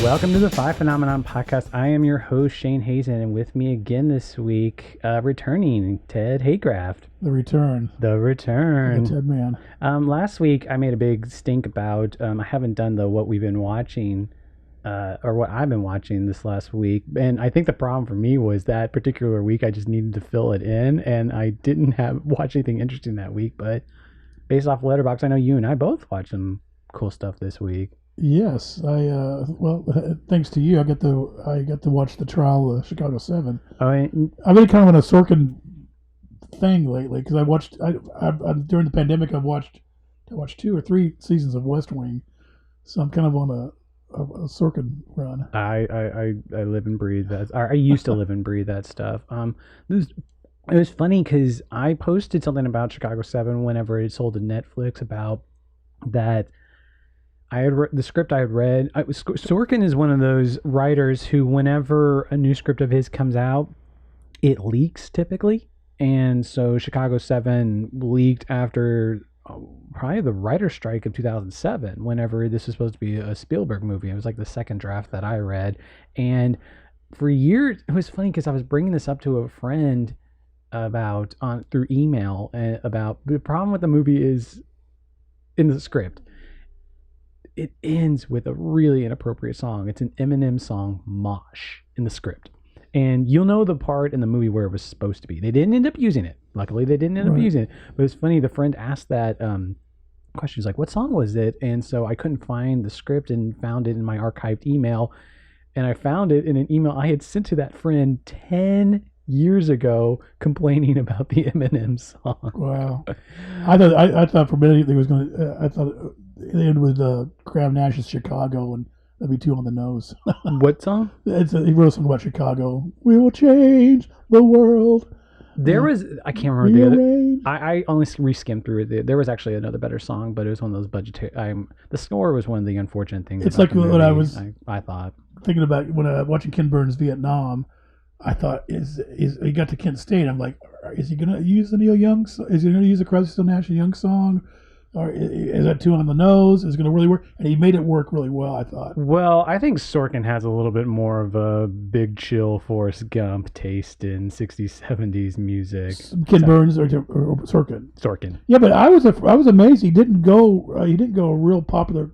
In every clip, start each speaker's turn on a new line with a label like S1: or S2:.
S1: Welcome to the Five Phenomenon Podcast. I am your host, Shane Hazen, and with me again this week, returning, Ted Haycraft.
S2: The return.
S1: The
S2: Ted Man.
S1: Last week, I made a big stink about, I haven't done what we've been watching, or what I've been watching this last week, and I think the problem for me was that particular week, I just needed to fill it in, and I didn't watch anything interesting that week, but based off Letterboxd, I know you and I both watched some cool stuff this week.
S2: Yes, thanks to you, I got to watch the trial of Chicago 7.
S1: I've
S2: been kind of on a Sorkin thing lately because I during the pandemic I watched 2 or 3 seasons of West Wing, so I'm kind of on a Sorkin run.
S1: I live and breathe that. I used to live and breathe that stuff. It was funny because I posted something about Chicago 7 whenever it sold to Netflix about that. I had the script I had read. Sorkin is one of those writers who, whenever a new script of his comes out, it leaks typically. And so Chicago 7 leaked after probably the writer's strike of 2007, whenever this was supposed to be a Spielberg movie. It was like the second draft that I read. And for years, it was funny because I was bringing this up to a friend through email about the problem with the movie is in the script. It ends with a really inappropriate song. It's an Eminem song, Mosh, in the script. And you'll know the part in the movie where it was supposed to be. They didn't end up using it. Luckily, they didn't end up using it. But it's funny, the friend asked that question. He's like, what song was it? And so I couldn't find the script and found it in my archived email. And I found it in an email I had sent to that friend 10 years ago complaining about the Eminem song.
S2: Wow. I thought for a minute it was going to, I thought it ended with Graham Nash's Chicago, and that'd be too on the nose.
S1: What song?
S2: He wrote a song about Chicago. We will change the world.
S1: There was, I can't remember the other. I only skimmed through it. There was actually another better song, but it was one of those budgetary. The score was one of the unfortunate things.
S2: It's like what
S1: I thought
S2: thinking about when watching Ken Burns' Vietnam. I thought is he got to Kent State. I'm like, is he going to use the Neil Young? Is he going to use the Crosby, Stills, Nash & Young song? Or is that too on the nose? Is it going to really work? And he made it work really well, I thought.
S1: Well, I think Sorkin has a little bit more of a Big Chill, Forrest Gump taste in 60s, 70s music.
S2: Ken Burns or Sorkin?
S1: Sorkin.
S2: Yeah, but I was amazed he didn't go real popular.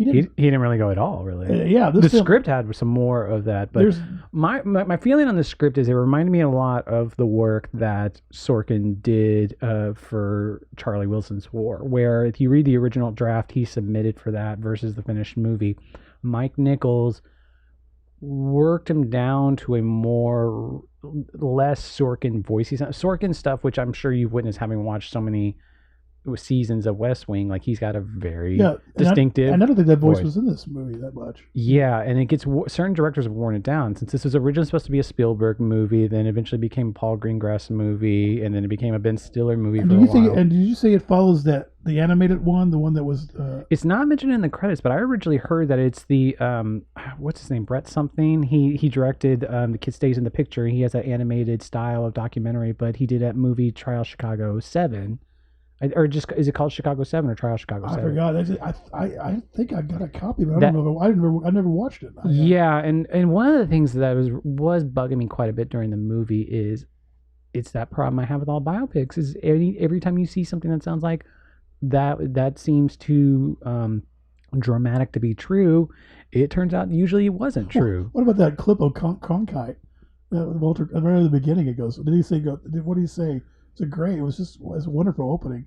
S2: He
S1: didn't really go at all, really. The script had some more of that, but my feeling on the script is it reminded me a lot of the work that Sorkin did for Charlie Wilson's War, where if you read the original draft he submitted for that versus the finished movie, Mike Nichols worked him down to a less Sorkin voicey sound. Sorkin stuff, which I'm sure you've witnessed having watched so many seasons of West Wing, like he's got a very distinctive
S2: and I don't think that voice was in this movie that much.
S1: Yeah, and it gets certain directors have worn it down since this was originally supposed to be a Spielberg movie, then eventually became a Paul Greengrass movie, and then it became a Ben Stiller movie for a while.
S2: And did you say it follows the animated one, the one that was?
S1: It's not mentioned in the credits, but I originally heard that it's the what's his name, Brett something. He directed The Kid Stays in the Picture. He has that animated style of documentary, but he did that movie Trial Chicago 7. Or just is it called Chicago 7 or Trial Chicago 7?
S2: I forgot. I think I got a copy, but I don't know. I never watched it.
S1: And one of the things that was bugging me quite a bit during the movie is it's that problem I have with all biopics is every time you see something that sounds like that seems too dramatic to be true, it turns out usually it wasn't true.
S2: What about that clip of Cronkite? Walter, right at the beginning, it goes. What did he say? It's great. It was a wonderful opening.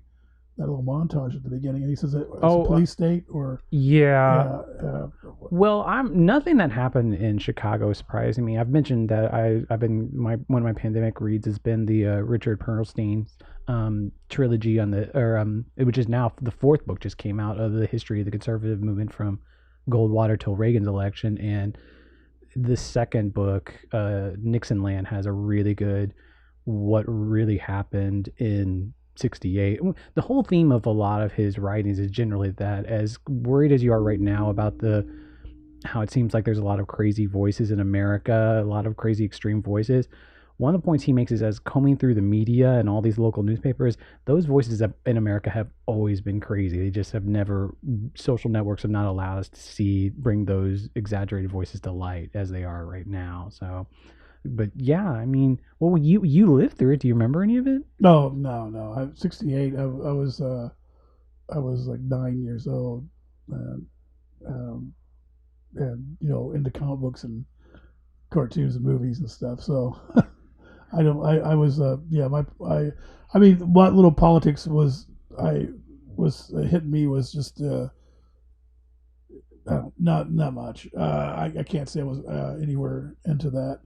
S2: That little montage at the beginning, and he says, "It's a police state," or
S1: well, nothing that happened in Chicago is surprising me. I've mentioned that I've been one of my pandemic reads has been the Richard Perlstein's trilogy which is now the 4th book just came out of the history of the conservative movement from Goldwater till Reagan's election, and the 2nd book, Nixon Land, has a really good what really happened in 68. The whole theme of a lot of his writings is generally that, as worried as you are right now about how it seems like there's a lot of crazy voices in America, a lot of crazy extreme voices, one of the points he makes is as combing through the media and all these local newspapers, those voices in America have always been crazy. They just have never, social networks have not allowed us to bring those exaggerated voices to light as they are right now. So, but yeah, I mean, well, you lived through it. Do you remember any of it?
S2: No. I'm 68. I was like 9 years old, um, and into comic books and cartoons and movies and stuff. So I was I mean, what little politics was hitting me was just not much. I can't say I was anywhere into that.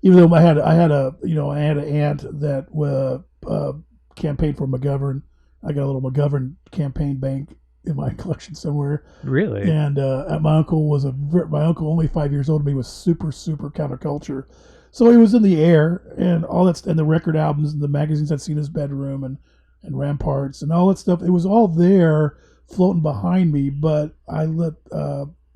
S2: Even though I had an aunt that campaigned for McGovern. I got a little McGovern campaign bank in my collection somewhere.
S1: Really?
S2: And my uncle only 5 years older than me, was super counterculture. So he was in the air, and all that, and the record albums and the magazines I'd seen in his bedroom, and Ramparts and all that stuff. It was all there floating behind me, but I let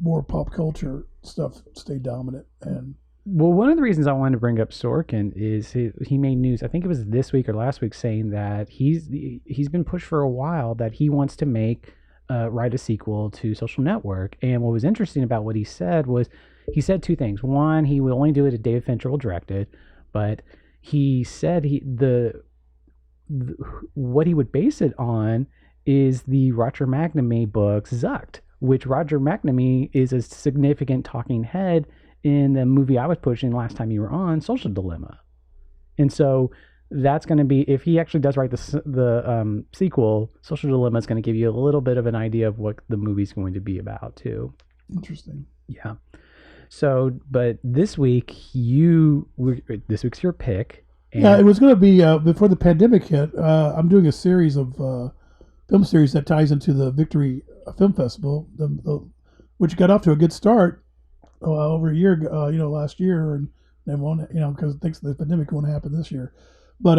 S2: more pop culture stuff stay dominant. And
S1: well, one of the reasons I wanted to bring up Sorkin is he made news, I think it was this week or last week, saying that he's been pushed for a while that he wants to write a sequel to Social Network. And what was interesting about what he said was, he said two things. One, he will only do it if David Fincher will direct it, but he said what he would base it on is the Roger McNamee book Zucked, which Roger McNamee is a significant talking head in the movie I was pushing last time you were on, Social Dilemma. And so that's going to be, if he actually does write the sequel, Social Dilemma is going to give you a little bit of an idea of what the movie's going to be about too.
S2: Interesting.
S1: Yeah. So, but this week's your pick.
S2: Yeah, it was going to be before the pandemic hit. I'm doing a series of film series that ties into the Victory Film Festival, which got off to a good start over a year ago, last year, and then won't, because thanks to the pandemic, it won't happen this year. But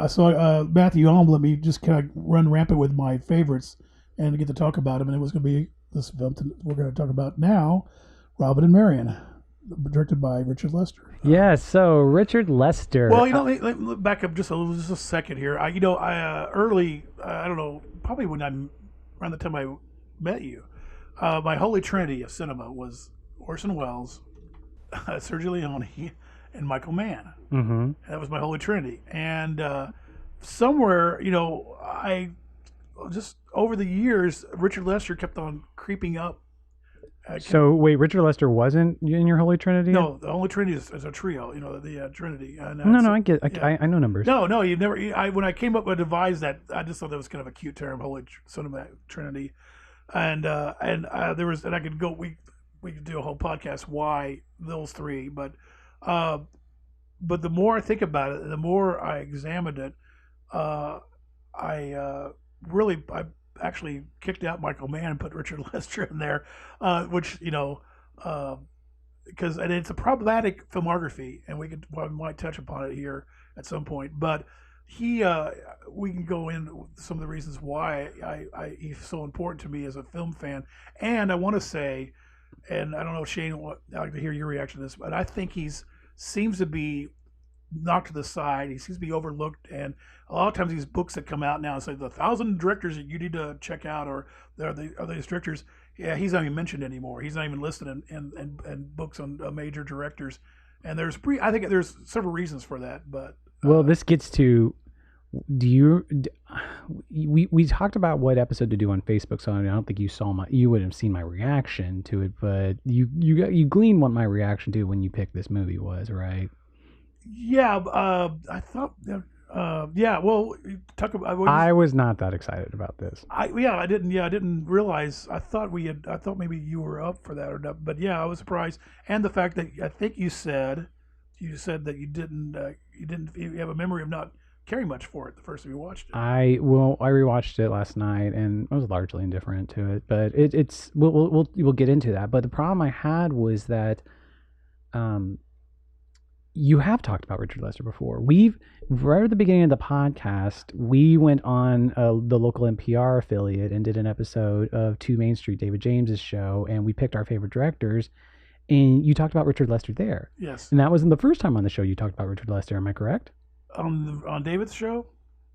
S2: so Matthew Alm let me just kind of run rampant with my favorites and get to talk about them, and it was going to be this film we're going to talk about now, Robin and Marian, directed by Richard Lester.
S1: Yeah, so Richard Lester.
S2: Well, let me back up just a second here. I don't know, probably around the time I met you, my holy trinity of cinema was Orson Welles, Sergio Leone, and Michael Mann.
S1: Mm-hmm.
S2: That was my holy trinity. And somewhere, I just over the years, Richard Lester kept on creeping up.
S1: So wait, Richard Lester wasn't in your holy trinity?
S2: No, the holy trinity is a trio. The Trinity.
S1: No, I know numbers.
S2: No, you've never. When I came up with devised that, I just thought that was kind of a cute term, holy cinema trinity, and there was, and I could go. We could do a whole podcast why those three, but the more I think about it, the more I examined it, I actually kicked out Michael Mann and put Richard Lester in there, which because and it's a problematic filmography, and we might touch upon it here at some point, but we can go into some of the reasons why he's so important to me as a film fan, and I want to say. And I don't know, Shane, I'd like to hear your reaction to this, but I think seems to be knocked to the side. He seems to be overlooked, and a lot of times these books that come out now say the 1,000 directors that you need to check out, or are these directors. Yeah, he's not even mentioned anymore. He's not even listed in books on major directors, and I think there's several reasons for that. But
S1: well, this gets to. We talked about what episode to do on Facebook, so I don't think you would have seen my reaction to it, but you gleaned what my reaction to when you picked this movie was, right?
S2: Yeah, I thought. Yeah, well, talk about.
S1: I was not that excited about this.
S2: I didn't realize. I thought maybe you were up for that or not, but yeah, I was surprised, and the fact that I think you said that you have a memory of not caring much for it the first time you watched it.
S1: I rewatched it last night and I was largely indifferent to it, but we'll get into that. But the problem I had was that you have talked about Richard Lester before. Right at the beginning of the podcast, we went on the local NPR affiliate and did an episode of 2 Main Street, David James's show, and we picked our favorite directors. and you talked about Richard Lester there.
S2: Yes.
S1: And that wasn't the first time on the show you talked about Richard Lester. Am I correct?
S2: On David's show,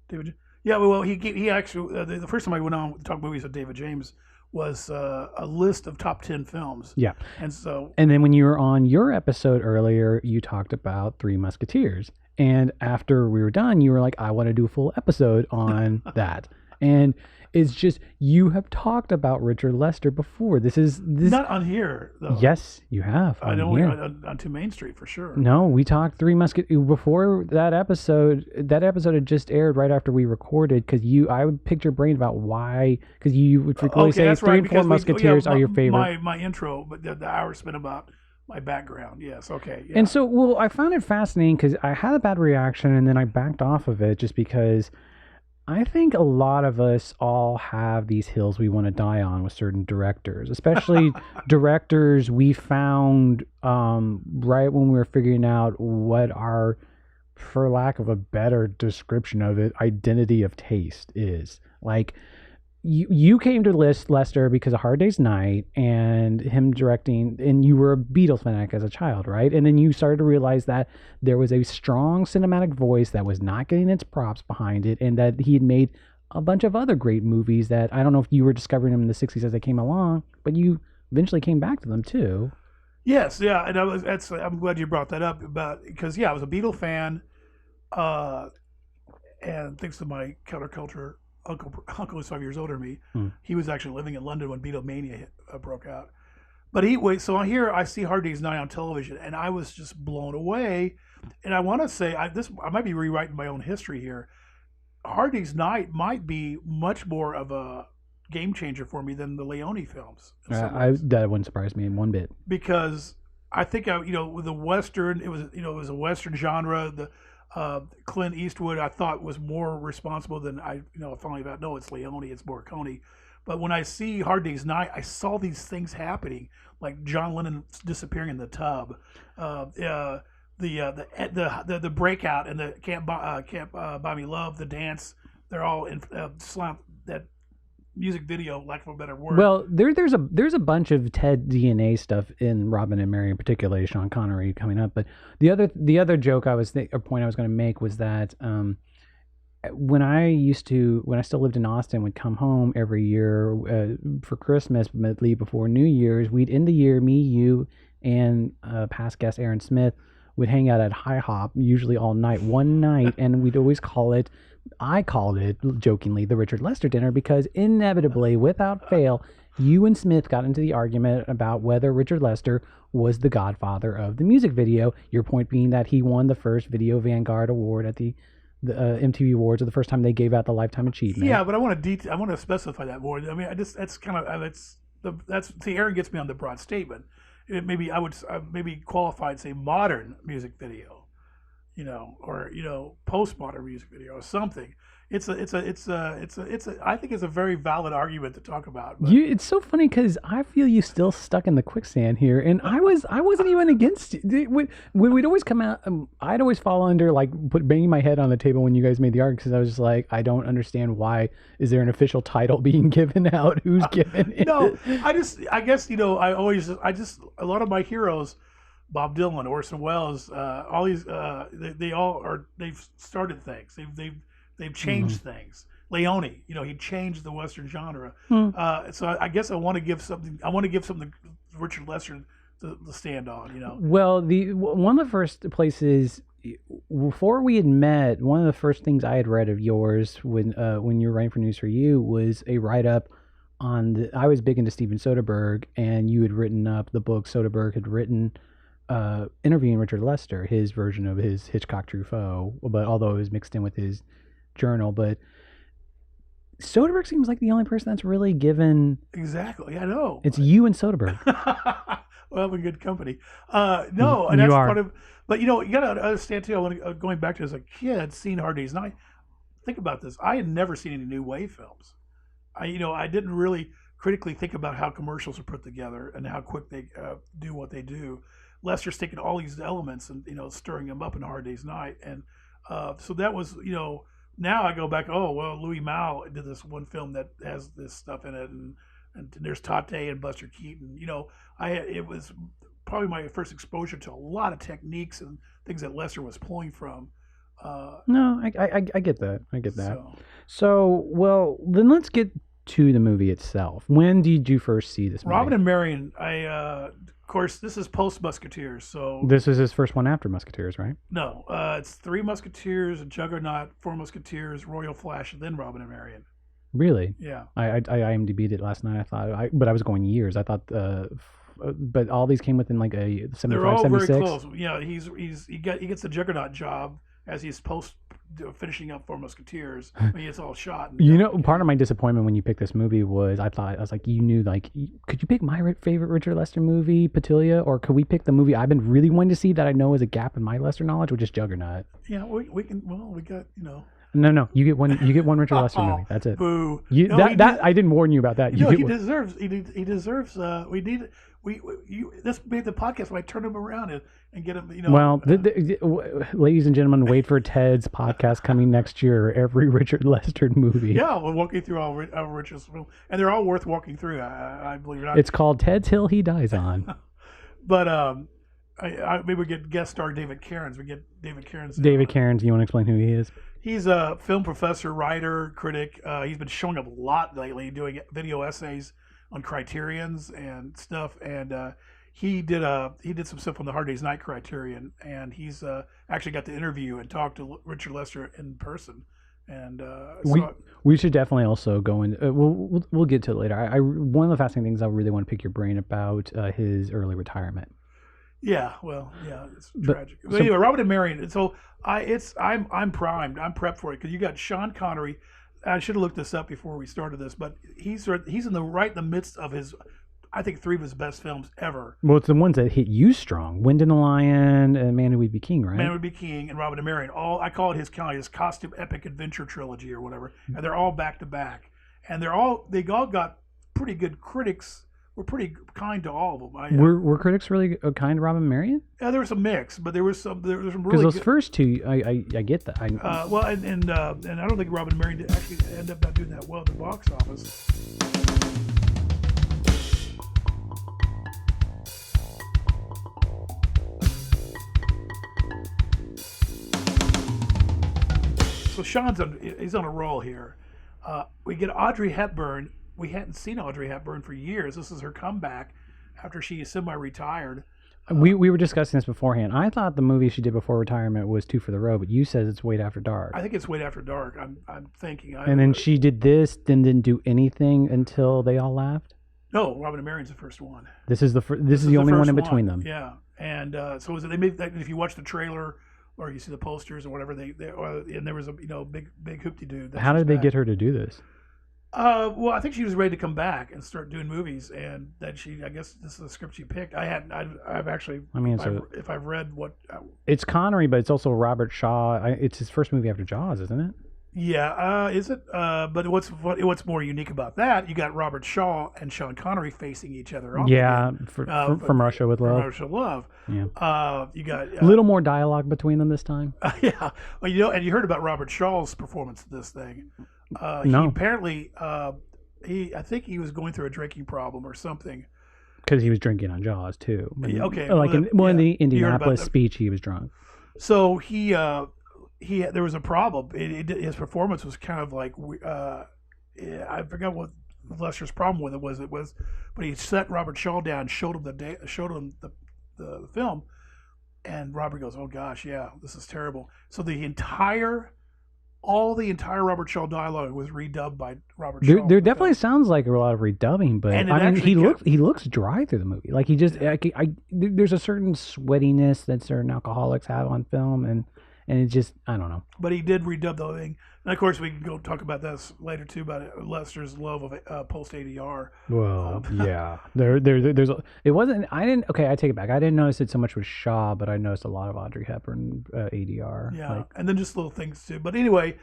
S2: David. Yeah, well, he actually the first time I went on to talk movies with David James was a list of top 10 films.
S1: Yeah.
S2: And
S1: then when you were on your episode earlier, you talked about Three Musketeers. And after we were done, you were like, I want to do a full episode on that. And it's just, you have talked about Richard Lester before. This
S2: not on here, though.
S1: Yes, you have.
S2: I know on To Main Street for sure.
S1: No, we talked Three Musketeers before that episode. That episode had just aired right after we recorded because I would pick your brain about why, because you would frequently say Three and Four Musketeers are your favorite.
S2: My intro, but the hour spent about my background. Yes, okay. Yeah.
S1: And so, I found it fascinating because I had a bad reaction and then I backed off of it just because I think a lot of us all have these hills we want to die on with certain directors, especially directors we found right when we were figuring out what our, for lack of a better description of it, identity of taste is. Like, you came to Lester because of Hard Day's Night and him directing, and you were a Beatles fanatic as a child, right? And then you started to realize that there was a strong cinematic voice that was not getting its props behind it, and that he had made a bunch of other great movies that I don't know if you were discovering them in the 60s as they came along, but you eventually came back to them too.
S2: Yes, yeah, and I'm glad you brought that up because I was a Beatle fan, and thanks to my counterculture uncle who's 5 years older than me, he was actually living in London when Beatlemania broke out. But so here I see Hard Day's Night on television, and I was just blown away. And I want to say, I might be rewriting my own history here. Hard Day's Night might be much more of a game changer for me than the Leone films.
S1: That wouldn't surprise me in one bit.
S2: Because I think, with the Western, it was a Western genre. The Clint Eastwood, I thought, was more responsible than I finally about. No, it's Leone, it's Morricone. But when I see Hard Day's Night, I saw these things happening, like John Lennon disappearing in the tub, the breakout and the Can't Buy Me Love, the dance. They're all in that music video, lack of a better word.
S1: Well, there's a bunch of Ted DNA stuff in Robin and Marian, particularly Sean Connery coming up. But the other joke point I was going to make was that when I still lived in Austin, would come home every year for Christmas, leave before New Year's. We'd end the year, me, you, and past guest Aaron Smith would hang out at High Hop, usually all night, one night, and we'd always I called it jokingly the Richard Lester dinner because inevitably, without fail, you and Smith got into the argument about whether Richard Lester was the godfather of the music video. Your point being that he won the first Video Vanguard Award at the MTV Awards, or the first time they gave out the Lifetime Achievement.
S2: Yeah, but I want to specify that more. I mean, Aaron gets me on the broad statement. Maybe I would maybe qualify and say modern music video. Or postmodern music video or something. I think it's a very valid argument to talk about.
S1: It's so funny because I feel you still stuck in the quicksand here, and I wasn't even against it. When we'd always come out, I'd always fall under banging my head on the table when you guys made the argument because I was just like, I don't understand why is there an official title being given out? Who's given it?
S2: No, I guess a lot of my heroes. Bob Dylan, Orson Welles, all these they've started things. They've changed things. Leone, he changed the Western genre. So I guess I want to give something to Richard Lester to stand on.
S1: Well, one of the first places before we had met, one of the first things I had read of yours when you were writing for News for You was a write up on I was big into Steven Soderbergh, and you had written up the book Soderbergh had written. Interviewing Richard Lester, his version of his Hitchcock Truffaut, but although it was mixed in with his journal. But Soderbergh seems like the only person that's really given.
S2: Exactly, I know.
S1: It's you and Soderbergh.
S2: Well, I'm in good company. No, and that's part of. But you got to understand too. Going back to as a kid, seeing Hard Day's Night. Think about this. I had never seen any New Wave films. I didn't really critically think about how commercials are put together and how quick they do what they do. Lester's taking all these elements and stirring them up in Hard Day's Night, and so that was now I go back. Oh well, Louis Malle did this one film that has this stuff in it, and there's Tate and Buster Keaton. It was probably my first exposure to a lot of techniques and things that Lester was pulling from.
S1: No, I get that. I get that.
S2: So,
S1: So, well, then let's get to the movie itself. When did you first see this movie?
S2: Robin and Marian, of course, this is post Musketeers, so
S1: This is his first one after Musketeers, right?
S2: no, it's Three Musketeers, Juggernaut, Four Musketeers, Royal Flash, and then Robin and Marian.
S1: Really?
S2: Yeah.
S1: I IMDb'd it last night. But I was going years. I thought, but all these came within like a 75,
S2: They're all
S1: 76.
S2: very close. Yeah, he gets the Juggernaut job as he's finishing up Four Musketeers. When he gets all shot.
S1: Part of my disappointment when you picked this movie was I was like, you knew, like, could you pick my favorite Richard Lester movie, Petilia, or could we pick the movie I've been really wanting to see that I know is a gap in my Lester knowledge, which is Juggernaut?
S2: Yeah, we can. Well, we got
S1: No, you get one. You get one Richard Lester movie. That's it.
S2: Boo.
S1: I didn't warn you about that.
S2: He deserves. He deserves. Let's make the podcast where I turn him around and get him.
S1: Well, ladies and gentlemen, wait for Ted's podcast coming next year. Every Richard Lester movie.
S2: Yeah, we'll walk you through all Richard's films, and they're all worth walking through. I believe it or not.
S1: It's called Ted's Hill He Dies On.
S2: But maybe we get guest star David Cairns. We get David Cairns.
S1: David Cairns. You want to explain who he is?
S2: He's a film professor, writer, critic. He's been showing up a lot lately, doing video essays on Criterions and stuff. And he did some stuff on the Hard Day's Night Criterion, and he's actually got to interview and talk to Richard Lester in person. And
S1: we should definitely also go in. We'll get to it later. One of the fascinating things I really want to pick your brain about his early retirement.
S2: Yeah, well, yeah, it's tragic. But anyway, Robin and Marian. So I'm primed. I'm prepped for it because you got Sean Connery. I should have looked this up before we started this, but he's in the midst of his, I think, three of his best films ever.
S1: Well, it's the ones that hit you strong: Wind in the Lion, and Man Who Would Be King, right?
S2: Man Who Would Be King and Robin and Marian. I call it his costume epic adventure trilogy or whatever, and they're all back to back, and they all got pretty good critics. We're pretty kind to all of them.
S1: Were critics really kind to Robin and Marian?
S2: Yeah, there was a mix, but there was some really
S1: because those first two, I get that.
S2: And I don't think Robin and Marian actually end up not doing that well at the box office. So he's on a roll here. We get Audrey Hepburn. We hadn't seen Audrey Hepburn for years. This is her comeback after she semi-retired.
S1: We were discussing this beforehand. I thought the movie she did before retirement was Two for the Road, but you said it's Wait After Dark.
S2: I think it's Wait After Dark. I'm thinking.
S1: And then she did this, then didn't do anything until They All Laughed.
S2: No, Robin and Marian's the first one.
S1: This is the only one in between them.
S2: Yeah, and so they made that. If you watch the trailer or you see the posters or whatever, and there was a big hoopty-doo.
S1: How did they get her to do this?
S2: Well, I think she was ready to come back and start doing movies, and then I guess this is the script she picked. I've actually. I mean, if I've read what.
S1: It's Connery, but it's also Robert Shaw. It's his first movie after Jaws, isn't it?
S2: Yeah, is it? But what's more unique about that? You got Robert Shaw and Sean Connery facing each other.
S1: Yeah, from Russia with Love.
S2: From Russia with Love.
S1: Yeah.
S2: You got
S1: a little more dialogue between them this time.
S2: Yeah, well, and you heard about Robert Shaw's performance in this thing.
S1: No.
S2: He apparently, I think he was going through a drinking problem or something.
S1: Because he was drinking on Jaws too.
S2: Okay.
S1: In the Indianapolis speech, he was drunk.
S2: So there was a problem. His performance was kind of like, I forgot what Lester's problem with it was, but he set Robert Shaw down, showed him the film, and Robert goes, "Oh gosh, yeah, this is terrible." So the entire Robert Shaw dialogue was redubbed by Robert Shaw.
S1: There definitely sounds like a lot of redubbing, but I mean, he looks dry through the movie. Like he just, there's a certain sweatiness that certain alcoholics have on film, and it just, I don't know.
S2: But he did redub the whole thing. And of course, we can go talk about this later too, about Lester's love of post ADR.
S1: Well, yeah, it wasn't. I take it back. I didn't notice it so much with Shaw, but I noticed a lot of Audrey Hepburn ADR.
S2: Yeah, and then just little things too. But anyway,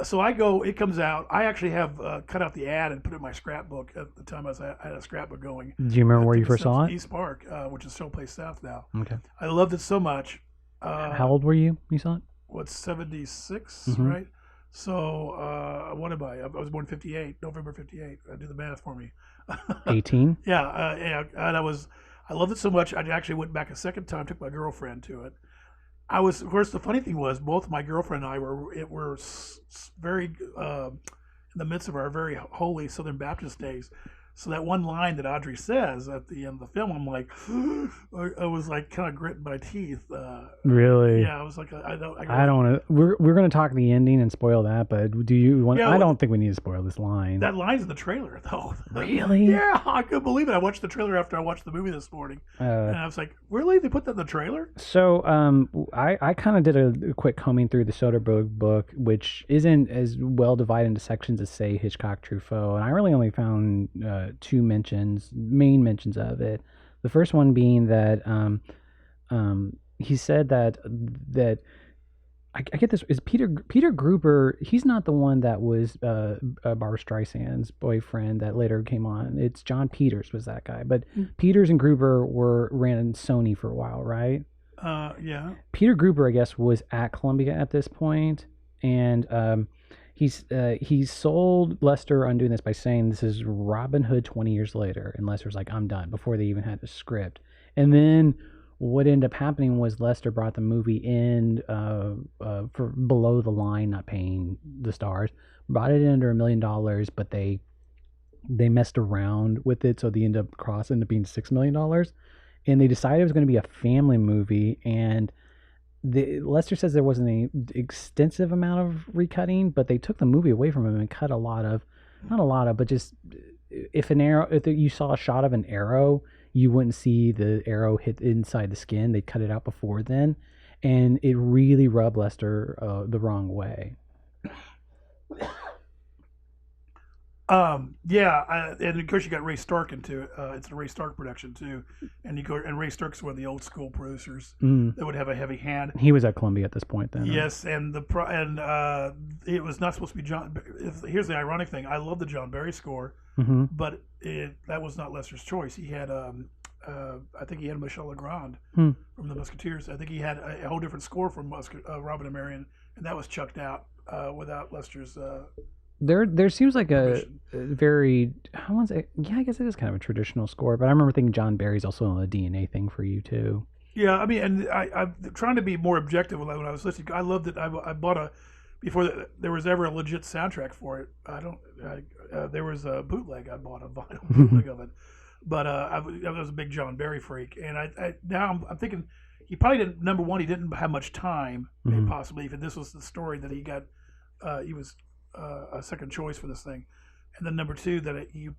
S2: so it comes out. I actually have cut out the ad and put it in my scrapbook at the time. I had a scrapbook going.
S1: Do you remember where you first saw it?
S2: East Park, which is Showplace South now.
S1: Okay.
S2: I loved it so much.
S1: How old were you? You saw it?
S2: What's 76,
S1: mm-hmm.
S2: right? So what am I? I was born 58, November 58. Do the math for me.
S1: 18.
S2: Yeah, and I I loved it so much. I actually went back a second time, took my girlfriend to it. Of course, the funny thing was, both my girlfriend and I were very in the midst of our very holy Southern Baptist days. So that one line that Audrey says at the end of the film, I'm like, I was like kind of gritting my teeth.
S1: Really?
S2: Yeah, I was like, I don't
S1: want to. We're going to talk the ending and spoil that, but do you want? I don't think we need to spoil this line.
S2: That line's in the trailer, though.
S1: Really?
S2: Yeah, I couldn't believe it. I watched the trailer after I watched the movie this morning, and I was like, really? They put that in the trailer?
S1: So, I kind of did a quick combing through the Soderbergh book, which isn't as well divided into sections as, say, Hitchcock, Truffaut, and I really only found two main mentions of it. The first one being that he said that I get this is Peter Gruber. He's not the one that was Barbra Streisand's boyfriend that later came on. It's John Peters was that guy. But Peters and Gruber ran Sony for a while, right?
S2: Yeah.
S1: Peter Gruber, I guess, was at Columbia at this point, and he sold Lester on doing this by saying this is Robin Hood 20 years later, and Lester's like, I'm done, before they even had the script. And then what ended up happening was Lester brought the movie in for below the line, not paying the stars, brought it in under $1 million, but they messed around with it, so they ended up being $6 million, and they decided it was going to be a family movie, and Lester says there wasn't an extensive amount of recutting, but they took the movie away from him and cut but just if you saw a shot of an arrow, you wouldn't see the arrow hit inside the skin. They'd cut it out before then, and it really rubbed Lester the wrong way.
S2: Yeah, and of course you got Ray Stark into it. It's a Ray Stark production too, and Ray Stark's one of the old school producers that would have a heavy hand.
S1: He was at Columbia at this point then.
S2: Yes, and it was not supposed to be John. Here's the ironic thing: I love the John Barry score, but that was not Lester's choice. He had I think he had Michel Legrand from the Musketeers. I think he had a whole different score from Robin and Marian, and that was chucked out without Lester's.
S1: There seems like a very, I want to say, yeah, I guess it is kind of a traditional score, but I remember thinking John Barry's also a DNA thing for you too.
S2: Yeah, I mean, and I'm trying to be more objective when I was listening. I loved it. I bought before there was ever a legit soundtrack for it. There was a bootleg. I bought a vinyl bootleg of it, but I was a big John Barry freak, and now I'm thinking he probably didn't. Number one, he didn't have much time, possibly, if this was the story that he got. He was a second choice for this thing, and then number two that he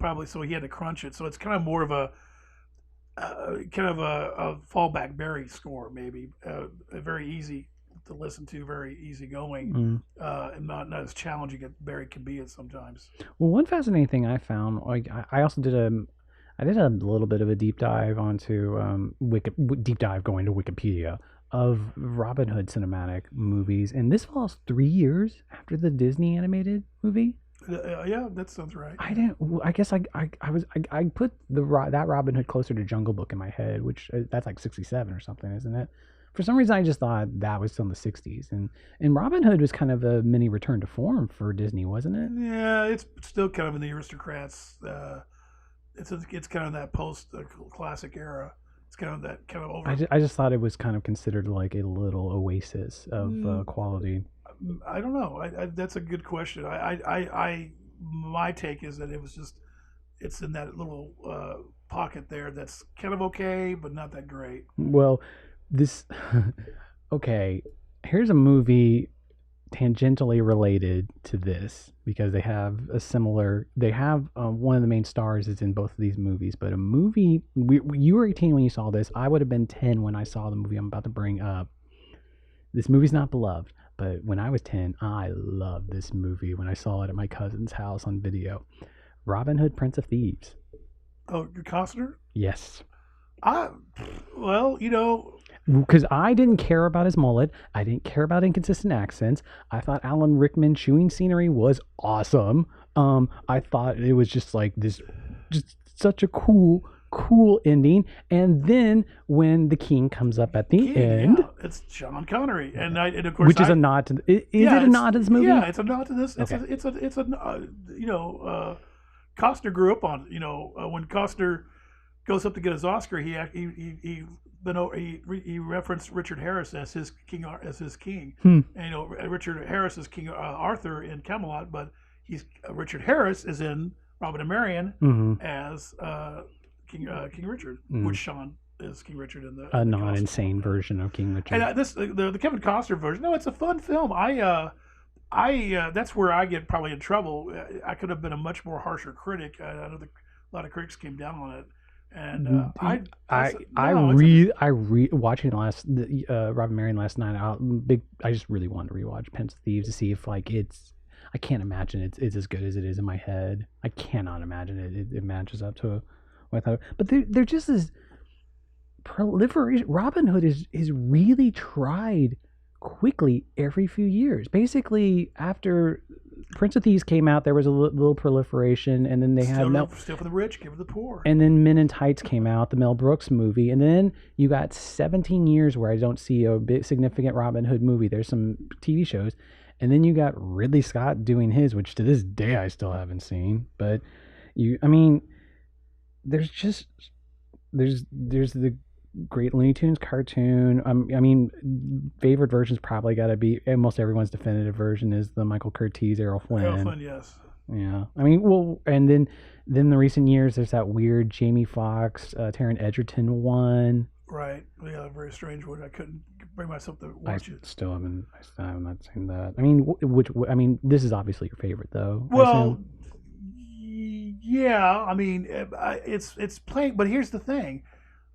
S2: had to crunch it, so it's kind of more of a fallback Barry score, maybe a very easy to listen to, very easy going, and not as challenging as Barry can be at sometimes.
S1: Well, one fascinating thing I found, like I also did a little bit of a deep dive onto deep dive going to Wikipedia of Robin Hood cinematic movies, and this falls 3 years after the Disney animated movie.
S2: Yeah, that sounds right.
S1: I guess I put that Robin Hood closer to Jungle Book in my head, which that's like 67 or something, isn't it? For some reason, I just thought that was still in the 60s, and Robin Hood was kind of a mini return to form for Disney, wasn't it?
S2: Yeah, it's still kind of in the Aristocrats. It's kind of that post classic era. It's kind of that kind of over.
S1: I just thought it was kind of considered like a little oasis of quality.
S2: I don't know. That's a good question. My take is that it's in that little pocket there that's kind of okay, but not that great.
S1: Well, okay. Here's a movie tangentially related to this because they have one of the main stars is in both of these movies, but a movie you were 18 when you saw this. I would have been 10 when I saw the movie I'm about to bring up. This movie's not beloved, but when I was 10 I loved this movie when I saw it at my cousin's house on video. Robin Hood, Prince of Thieves.
S2: Oh, Costner?
S1: Yes.
S2: Well,
S1: because I didn't care about his mullet. I didn't care about inconsistent accents. I thought Alan Rickman chewing scenery was awesome. I thought it was just like this, just such a cool ending. And then when the king comes up at the end,
S2: it's Sean Connery, and of course,
S1: which is a nod to. Is it a nod to this movie?
S2: Yeah, it's a nod to this.
S1: Okay.
S2: Costner grew up on when Costner goes up to get his Oscar, he referenced Richard Harris as his king, And Richard Harris is King Arthur in Camelot, but he's Richard Harris is in Robin and Marian as King Richard, which Sean is King Richard in the
S1: non-insane version of King Richard.
S2: And the Kevin Costner version, no, it's a fun film. I that's where I get probably in trouble. I could have been a much more harsher critic. I know a lot of critics came down on it, and
S1: watching Robin Marian last night. I just really wanted to rewatch Pence of Thieves to see if I can't imagine it's as good as it is in my head. I cannot imagine it matches up to what I thought. But they're just as proliferation. Robin Hood is really tried quickly every few years. Basically, after Prince of Thieves came out, there was a little proliferation, and then they had
S2: Steal from the Rich, Give to the Poor.
S1: And then Men in Tights came out, the Mel Brooks movie, and then you got 17 years where I don't see a big significant Robin Hood movie. There's some TV shows, and then you got Ridley Scott doing his, which to this day I still haven't seen. But there's the great Looney Tunes cartoon. Favorite version's probably got to be, almost everyone's definitive version is the Michael Curtiz, Errol Flynn.
S2: Errol Flynn, yes.
S1: Yeah. And then the recent years, there's that weird Jamie Foxx, Taron Egerton one.
S2: Right. Yeah, a very strange one. I couldn't bring myself to watch it.
S1: I have not seen that. This is obviously your favorite, though.
S2: Well, yeah. It's playing, but here's the thing.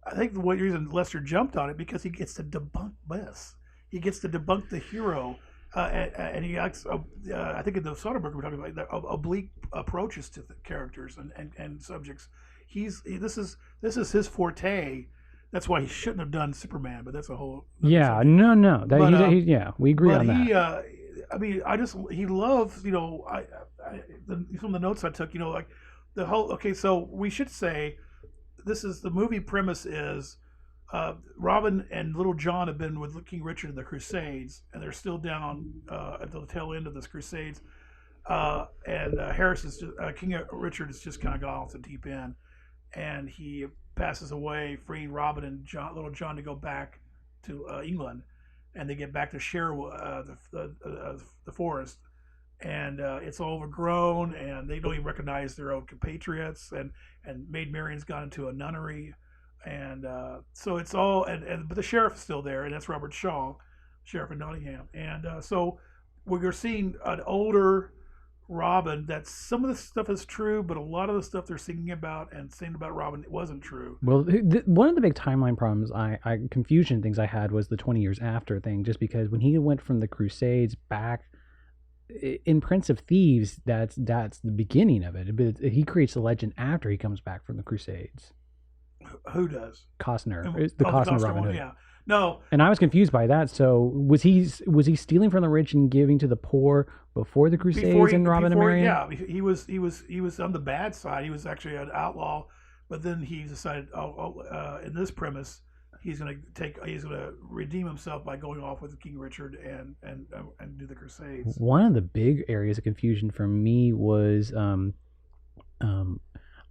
S2: I think the reason Lester jumped on it because he gets to debunk this. He gets to debunk the hero, and he acts. I think in the Soderbergh we're talking about the oblique approaches to the characters and subjects. This is his forte. That's why he shouldn't have done Superman, but that's a whole.
S1: Yeah, subject. No. We agree on that.
S2: He loves, from the notes I took, like the whole. Okay, so we should say. This is the movie premise is Robin and Little John have been with King Richard in the Crusades, and they're still down at the tail end of this Crusades. And Harris is King Richard has just kind of gone off the deep end, and he passes away, freeing Robin and Little John to go back to England, and they get back to share the forest. And it's all overgrown, and they don't even recognize their own compatriots. And Maid Marian's gone into a nunnery, and so it's all. But the sheriff is still there, and that's Robert Shaw, sheriff of Nottingham. And so we're seeing an older Robin. That some of the stuff is true, but a lot of the stuff they're singing about and saying about Robin it wasn't true.
S1: Well, one of the big timeline problems, confusion things I had was the 20 years after thing, just because when he went from the Crusades back. In Prince of Thieves, that's the beginning of it. But he creates a legend after he comes back from the Crusades.
S2: Who does?
S1: Costner. The Costner Robin Hood.
S2: Yeah. No.
S1: And I was confused by that. So was he stealing from the rich and giving to the poor before the Crusades and Robin and Marian?
S2: Yeah, he was on the bad side. He was actually an outlaw, but then he decided, in this premise. He's going to redeem himself by going off with King Richard and do the Crusades.
S1: One of the big areas of confusion for me was, I don't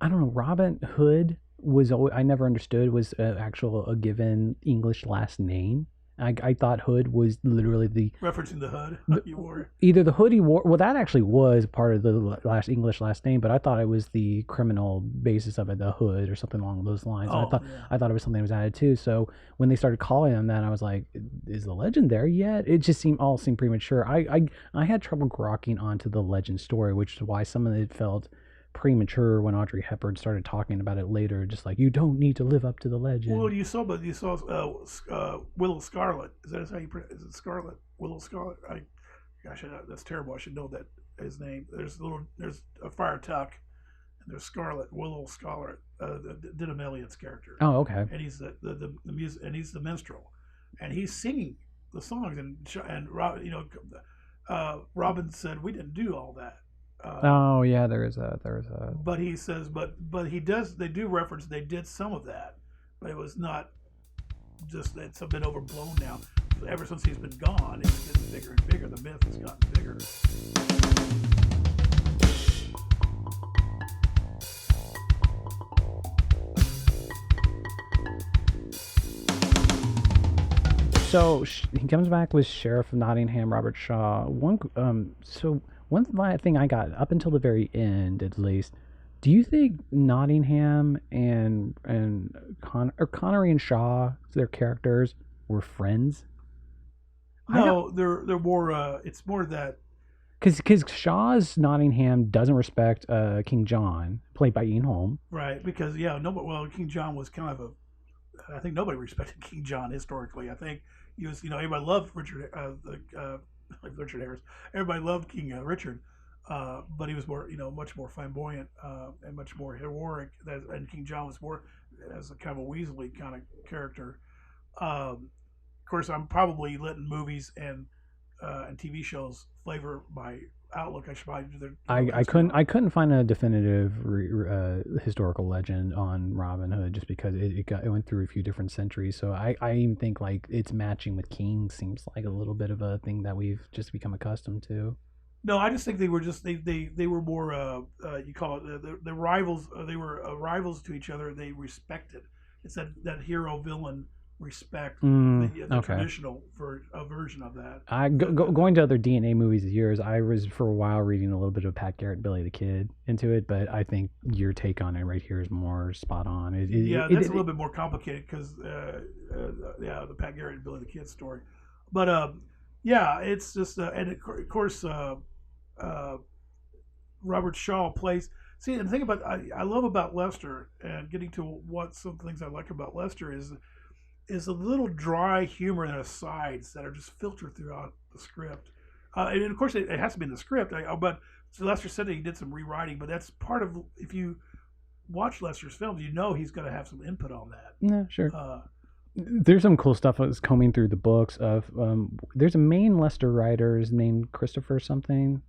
S1: know, Robin Hood was always, I never understood was a given English last name. I thought Hood was literally the
S2: referencing the hood he wore.
S1: Either the hood he wore. Well, that actually was part of the English last name, but I thought it was the criminal basis of it, the hood or something along those lines. I thought it was something that was added too. So when they started calling him that, I was like, "Is the legend there yet?" It just seemed premature. I had trouble grokking onto the legend story, which is why some of it felt premature when Audrey Hepburn started talking about it later, just like you don't need to live up to the legend.
S2: Well, you saw Willow Scarlet. Is that how you pronounce it? Is it Scarlet? Willow Scarlet? That's terrible. I should know that his name. There's a Friar Tuck, and there's Scarlet, Willow Scarlet, Denham Elliott's character.
S1: Oh, okay.
S2: And he's the music, and he's the minstrel, and he's singing the songs, and Robin said we didn't do all that.
S1: There is a.
S2: But he says, but he does. They do reference they did some of that, but it was not just it's a bit overblown now. Ever since he's been gone, it's getting bigger and bigger. The myth has gotten bigger.
S1: So he comes back with Sheriff of Nottingham, Robert Shaw. One thing I got up until the very end, at least. Do you think Nottingham or Connery and Shaw, their characters, were friends?
S2: No, they're more. It's more that
S1: Because Shaw's Nottingham doesn't respect King John, played by Ian Holm.
S2: right because nobody. Well, King John was kind of I think nobody respected King John historically. I think he was. Everybody loved Richard. Richard Harris. Everybody loved King Richard. But he was more, much more flamboyant and much more heroic. And King John was more as a kind of a Weasley kind of character. Of course, I'm probably letting movies and TV shows flavor my outlook. I should probably do
S1: I couldn't find a definitive historical legend on Robin Hood just because it went through a few different centuries. So I even think like its matching with King seems like a little bit of a thing that we've just become accustomed to.
S2: No, I just think they were just they were more you call it the rivals. They were rivals to each other. They respected. It's that hero villain respect. The traditional version of that.
S1: Going to other DNA movies of yours, I was for a while reading a little bit of Pat Garrett, Billy the Kid into it, but I think your take on it right here is more spot on.
S2: That's a little bit more complicated because the Pat Garrett and Billy the Kid story, but it's just and of course. Robert Shaw plays. See, the thing about I love about Lester, and getting to what some things I like about Lester is a little dry humor and asides that are just filtered throughout the script. And of course, it has to be in the script. But so Lester said that he did some rewriting, but that's part of. If you watch Lester's films, he's going to have some input on that.
S1: Yeah, sure. There's some cool stuff that's combing through the books of. There's a main Lester writer named Christopher something.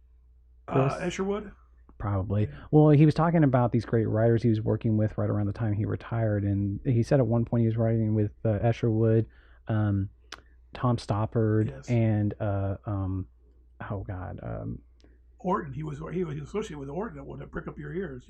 S2: Escherwood?
S1: Probably.
S2: Yeah.
S1: Well, he was talking about these great writers he was working with right around the time he retired, and he said at one point he was writing with Escherwood, Tom Stoppard,
S2: yes.
S1: and
S2: Orton. He was associated with Orton. That would prick up your ears,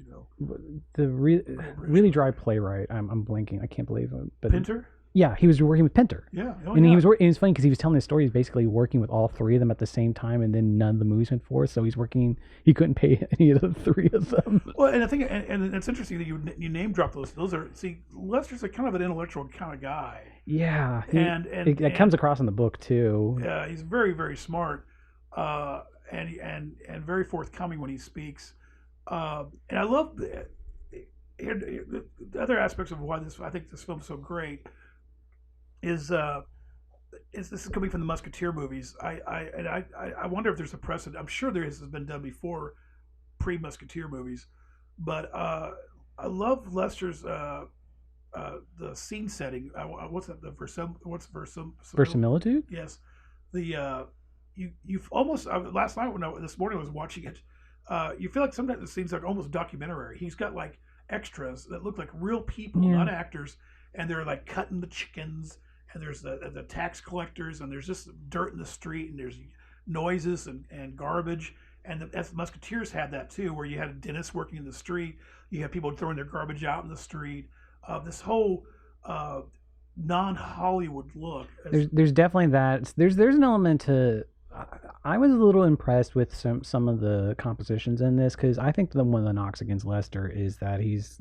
S1: The really dry playwright. I'm blinking. I can't believe it. But
S2: Pinter.
S1: Yeah, he was working with Pinter.
S2: Yeah,
S1: he was. It was funny because he was telling his story. He's basically working with all three of them at the same time, and then none of the movies went forth. So he's working. He couldn't pay any of the three of them.
S2: Well, and I think, and it's interesting that you name drop those. Those are Lester's a kind of an intellectual kind of guy.
S1: Yeah,
S2: and
S1: it comes across in the book too.
S2: Yeah, he's very very smart, and very forthcoming when he speaks. And I love the other aspects of why I think this film's so great. Is this is coming from the Musketeer movies? I wonder if there's a precedent. I'm sure has been done before, pre-Musketeer movies, but I love Lester's the scene setting. What's that?
S1: Verisimilitude?
S2: Yes, you've almost last night this morning I was watching it. You feel like sometimes it seems like almost documentary. He's got like extras that look like real people, not actors, and they're like cutting the chickens. And there's the tax collectors, and there's just dirt in the street, and there's noises and garbage. And the Musketeers had that too, where you had dentists working in the street, you had people throwing their garbage out in the street. This whole non-Hollywood look.
S1: There's definitely that. There's an element to. I was a little impressed with some of the compositions in this because I think one of the knocks against Lester is that he's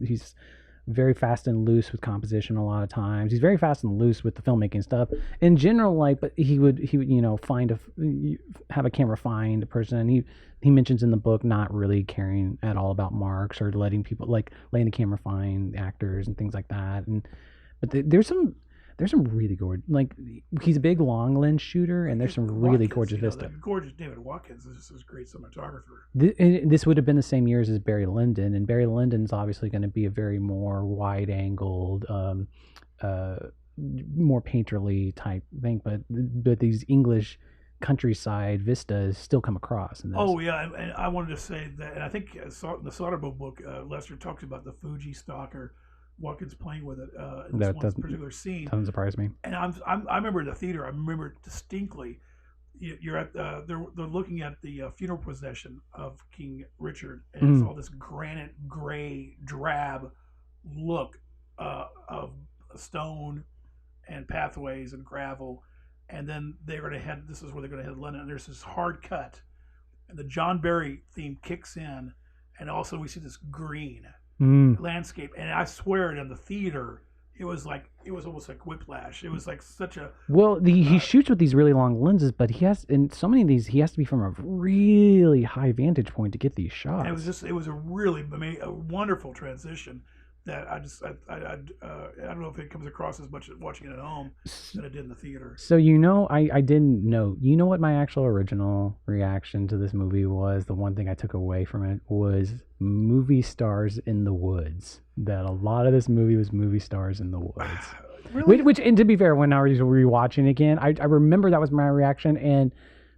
S1: very fast and loose with composition a lot of times. He's very fast and loose with the filmmaking stuff in general. But he would have a camera find a person. And he mentions in the book not really caring at all about marks or letting the camera find actors and things like that. But there's some really gorgeous, he's a big long lens shooter, and there's some really gorgeous vista.
S2: Gorgeous David Watkins is a great cinematographer.
S1: This would have been the same years as Barry Lyndon, and Barry Lyndon's obviously going to be a very more wide-angled, more painterly type thing, but these English countryside vistas still come across in this.
S2: Oh yeah, and I wanted to say that, and I think in the Soderbergh book, Lester talks about the Fuji stalker. Watkins playing with it in this one particular scene.
S1: Doesn't surprise me.
S2: And I remember in the theater. I remember distinctly. You're at they're looking at the funeral procession of King Richard, and it's all this granite, gray, drab look of stone and pathways and gravel, and then they're going to head. This is where they're going to head to London. And there's this hard cut, and the John Barry theme kicks in, and also we see this green landscape. And I swear, in the theater, it was almost like whiplash. It was like such a
S1: he shoots with these really long lenses, but he has in so many of these he has to be from a really high vantage point to get these shots.
S2: And it was a really a wonderful transition that I don't know if it comes across as much watching it at home than it did in the theater.
S1: So I didn't know. You know what my actual original reaction to this movie was? The one thing I took away from it was movie stars in the woods. That a lot of this movie was movie stars in the woods.
S2: Really?
S1: Which, and to be fair, when I was rewatching again, I remember that was my reaction, and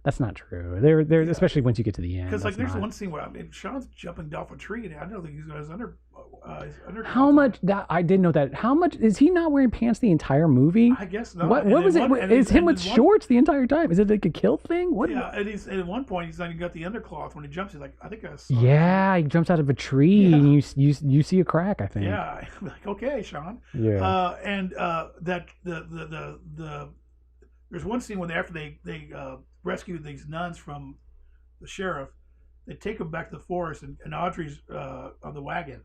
S1: that's not true. There, especially once you get to the end.
S2: Because there's one scene where Sean's jumping off a tree, and I don't think he's got his under.
S1: How much that I didn't know that. How much is he not wearing pants the entire movie?
S2: I guess not.
S1: What was it? Is him with shorts the entire time? Is it like a kill thing? What?
S2: Yeah, and at one point he's like, he got the undercloth when he jumps. He's like, I think I saw.
S1: Yeah, he jumps out of a tree and you see a crack. I think.
S2: Yeah, I'm like, okay, Sean.
S1: Yeah.
S2: And that there's one scene when after they rescue these nuns from the sheriff, they take them back to the forest, and Audrey's on the wagon.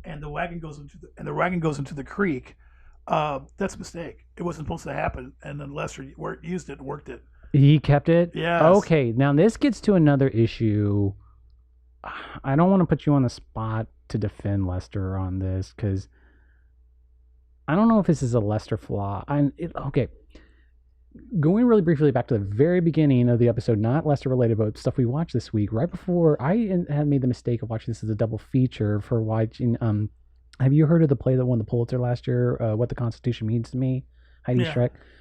S2: And the wagon goes into the creek. That's a mistake. It wasn't supposed to happen. And then Lester used it, worked it.
S1: He kept it?
S2: Yes.
S1: Okay, now this gets to another issue. I don't want to put you on the spot to defend Lester on this, because I don't know if this is a Lester flaw. Okay. Going really briefly back to the very beginning of the episode, not Lester related, but stuff we watched this week, right before I had made the mistake of watching this as a double feature for watching. Have you heard of the play that won the Pulitzer last year, What the Constitution Means to Me? Heidi Schreck.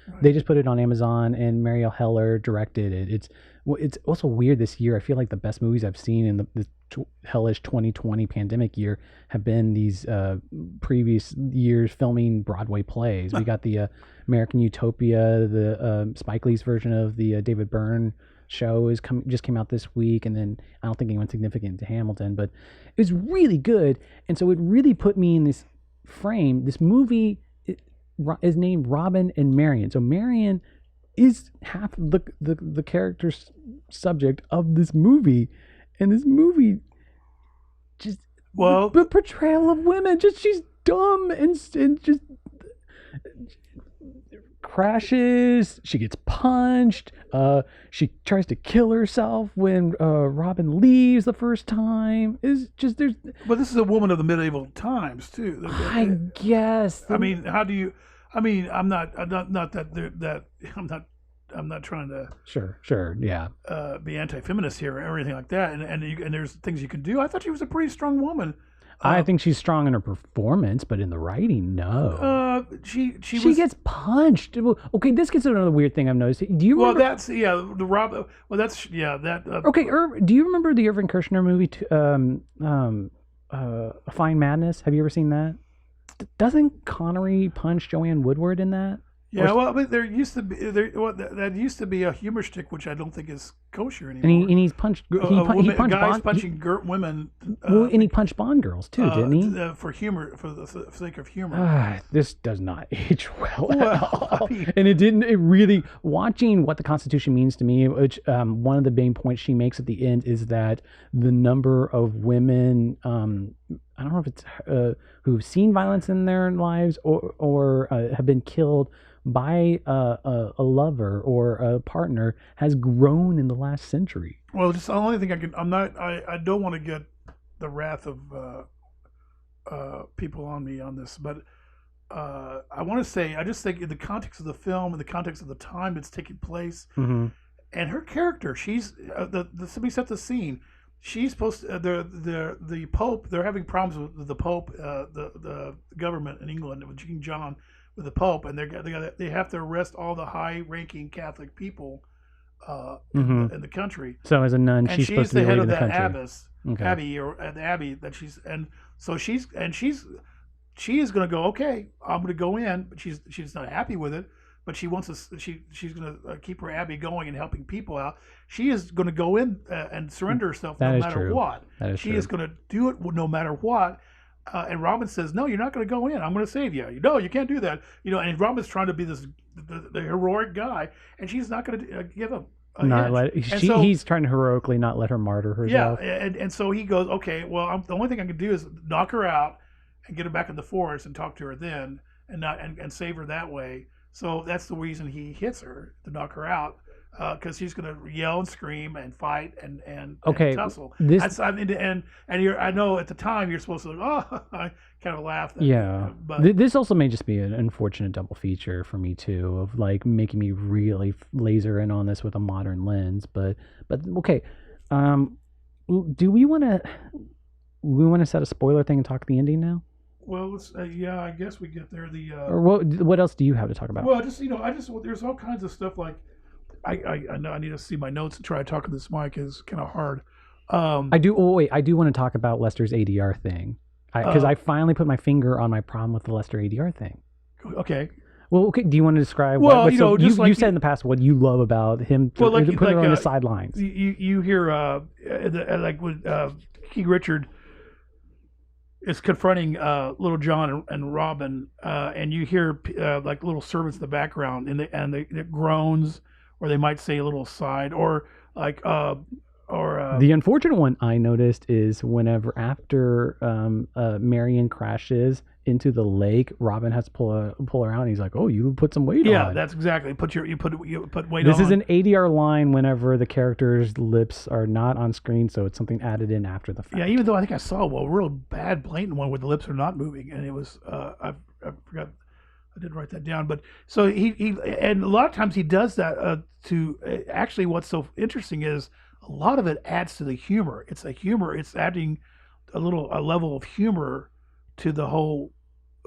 S1: Right. They just put it on Amazon, and Mariel Heller directed it. It's also weird this year. I feel like the best movies I've seen in the hellish 2020 pandemic year have been these previous years filming Broadway plays. We got the American Utopia, the Spike Lee's version of the David Byrne show just came out this week, and then I don't think anyone's significant to Hamilton, but it was really good, and so it really put me in this frame. This movie is named Robin and Marian. So Marian is half the character's subject of this movie, and this movie just the portrayal of women, she's dumb and just crashes. She gets punched. She tries to kill herself when Robin leaves the first time.
S2: But this is a woman of the medieval times too.
S1: I guess.
S2: I mean, how do you? I mean, I'm not trying to
S1: sure yeah
S2: be anti-feminist here or anything like that, and there's things you can do. I thought she was a pretty strong woman.
S1: I think she's strong in her performance, but in the writing, no.
S2: She
S1: gets punched. Okay, this gets to another weird thing I've noticed. Do you remember? Okay, do you remember the Irvin Kershner movie, A Fine Madness? Have you ever seen that? Doesn't Connery punch Joanne Woodward in that?
S2: Yeah, but there used to be that used to be a humor stick, which I don't think is kosher anymore.
S1: And he's punched. He punched
S2: guys punching women.
S1: And he punched Bond girls too, didn't he?
S2: For humor, for the sake of humor.
S1: This does not age well at all. And it didn't. It really watching What the Constitution Means to Me, which one of the main points she makes at the end is that the number of women. I don't know if it's who've seen violence in their lives or have been killed by a lover or a partner has grown in the last century.
S2: Well, just the only thing I don't want to get the wrath of people on me on this, but I want to say, I just think in the context of the film, in the context of the time it's taking place, and her character, she's somebody set the scene. She's supposed to, the Pope, they're having problems with the Pope, the government in England, with King John, with the Pope, and they have to arrest all the high-ranking Catholic people in the country.
S1: So as a nun, she's supposed to be
S2: the head of
S1: the
S2: that
S1: country.
S2: abbey, or the abbey that she is going to go. Okay, I'm going to go in, but she's not happy with it. But she wants to. She's going to keep her abbey going and helping people out. She is going to go in and surrender herself no matter what.
S1: That is
S2: she
S1: true.
S2: is going to do it no matter what. And Robin says, "No, you're not going to go in. I'm going to save you. No, you can't do that." And Robin's trying to be the heroic guy, and she's not going to give up.
S1: He's trying to heroically not let her martyr herself.
S2: Yeah, and so he goes, "Okay, well, the only thing I can do is knock her out and get her back in the forest and talk to her then, and save her that way." So that's the reason he hits her, to knock her out, because she's going to yell and scream and fight and tussle. I know at the time you're supposed to I kind of laugh.
S1: But this also may just be an unfortunate double feature for me too, of like making me really laser in on this with a modern lens. But okay, do we want to set a spoiler thing and talk the ending now?
S2: Well, let's, I guess we get there.
S1: Or what else do you have to talk about?
S2: Well, there's all kinds of stuff like, I know I need to see my notes and try to talk to this mic is kind of hard.
S1: I do want to talk about Lester's ADR thing, because I finally put my finger on my problem with the Lester ADR thing.
S2: Okay.
S1: Well, okay. Do you want to describe? You said in the past what you love about him. Putting it on the sidelines.
S2: You hear like when King Richard is confronting Little John and Robin, and you hear like little servants in the background, and the groans, or they might say a little aside, or like
S1: the unfortunate one I noticed is whenever after Marian crashes into the lake, Robin has to pull her out, and he's like, "Oh, you put some weight on."
S2: Yeah, that's exactly. You put weight
S1: on. This
S2: is
S1: an ADR line whenever the character's lips are not on screen, so it's something added in after the fact.
S2: Yeah, even though I think I saw a real bad blatant one where the lips are not moving, and it was I forgot. I didn't write that down, but so he and a lot of times he does that to actually. What's so interesting is a lot of it adds to the humor. It's a humor. It's adding a level of humor to the whole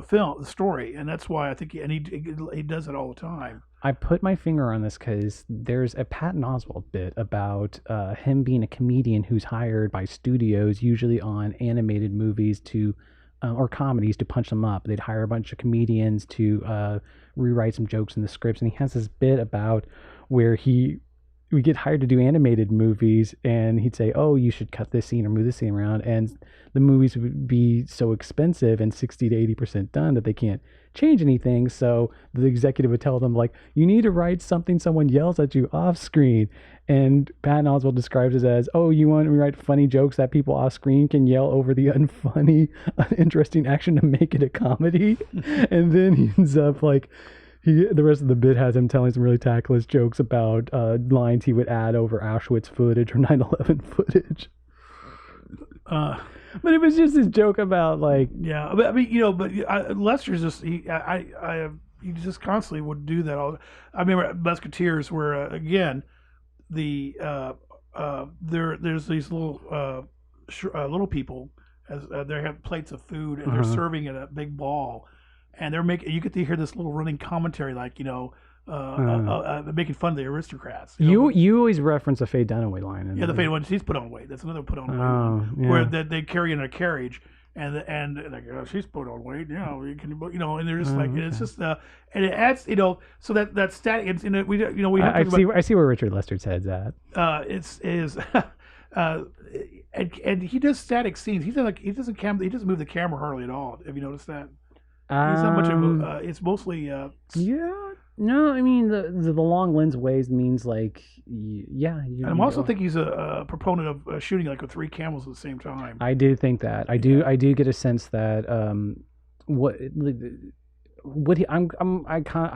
S2: film, the story, and that's why I think he does it all the time.
S1: I put my finger on this because there's a Patton Oswalt bit about him being a comedian who's hired by studios, usually on animated movies or comedies, to punch them up. They'd hire a bunch of comedians to rewrite some jokes in the scripts, and he has this bit about where we get hired to do animated movies, and he'd say, "Oh, you should cut this scene or move this scene around," and the movies would be so expensive and 60 to 80% done that they can't change anything. So the executive would tell them, like, "You need to write something someone yells at you off screen." And Patton Oswalt describes it as, "Oh, you want to write funny jokes that people off screen can yell over the unfunny, uninteresting action to make it a comedy?" And then he ends up like, the rest of the bit has him telling some really tactless jokes about lines he would add over Auschwitz footage or 9/11 footage. But it was just this joke about like,
S2: yeah. But I mean, Lester's just he just constantly would do that. I remember Musketeers, where again, there's these little people as they have plates of food, and they're serving in a big ball. And you get to hear this little running commentary, like, making fun of the aristocrats.
S1: You always reference a Faye Dunaway line.
S2: The Faye one, she's put on weight. That's another put on weight one, where they carry in a carriage, and like, she's put on weight. And they're just like, it's just and it adds, so that static. It's,
S1: I see where Richard Lester's head's at.
S2: And he does static scenes. He doesn't move the camera hardly at all. Have you noticed that? It's not much of it's mostly
S1: no, I mean the long lens ways means like
S2: and I'm also think he's a proponent of shooting like with 3 cameras at the same time.
S1: I do think that I do get a sense that I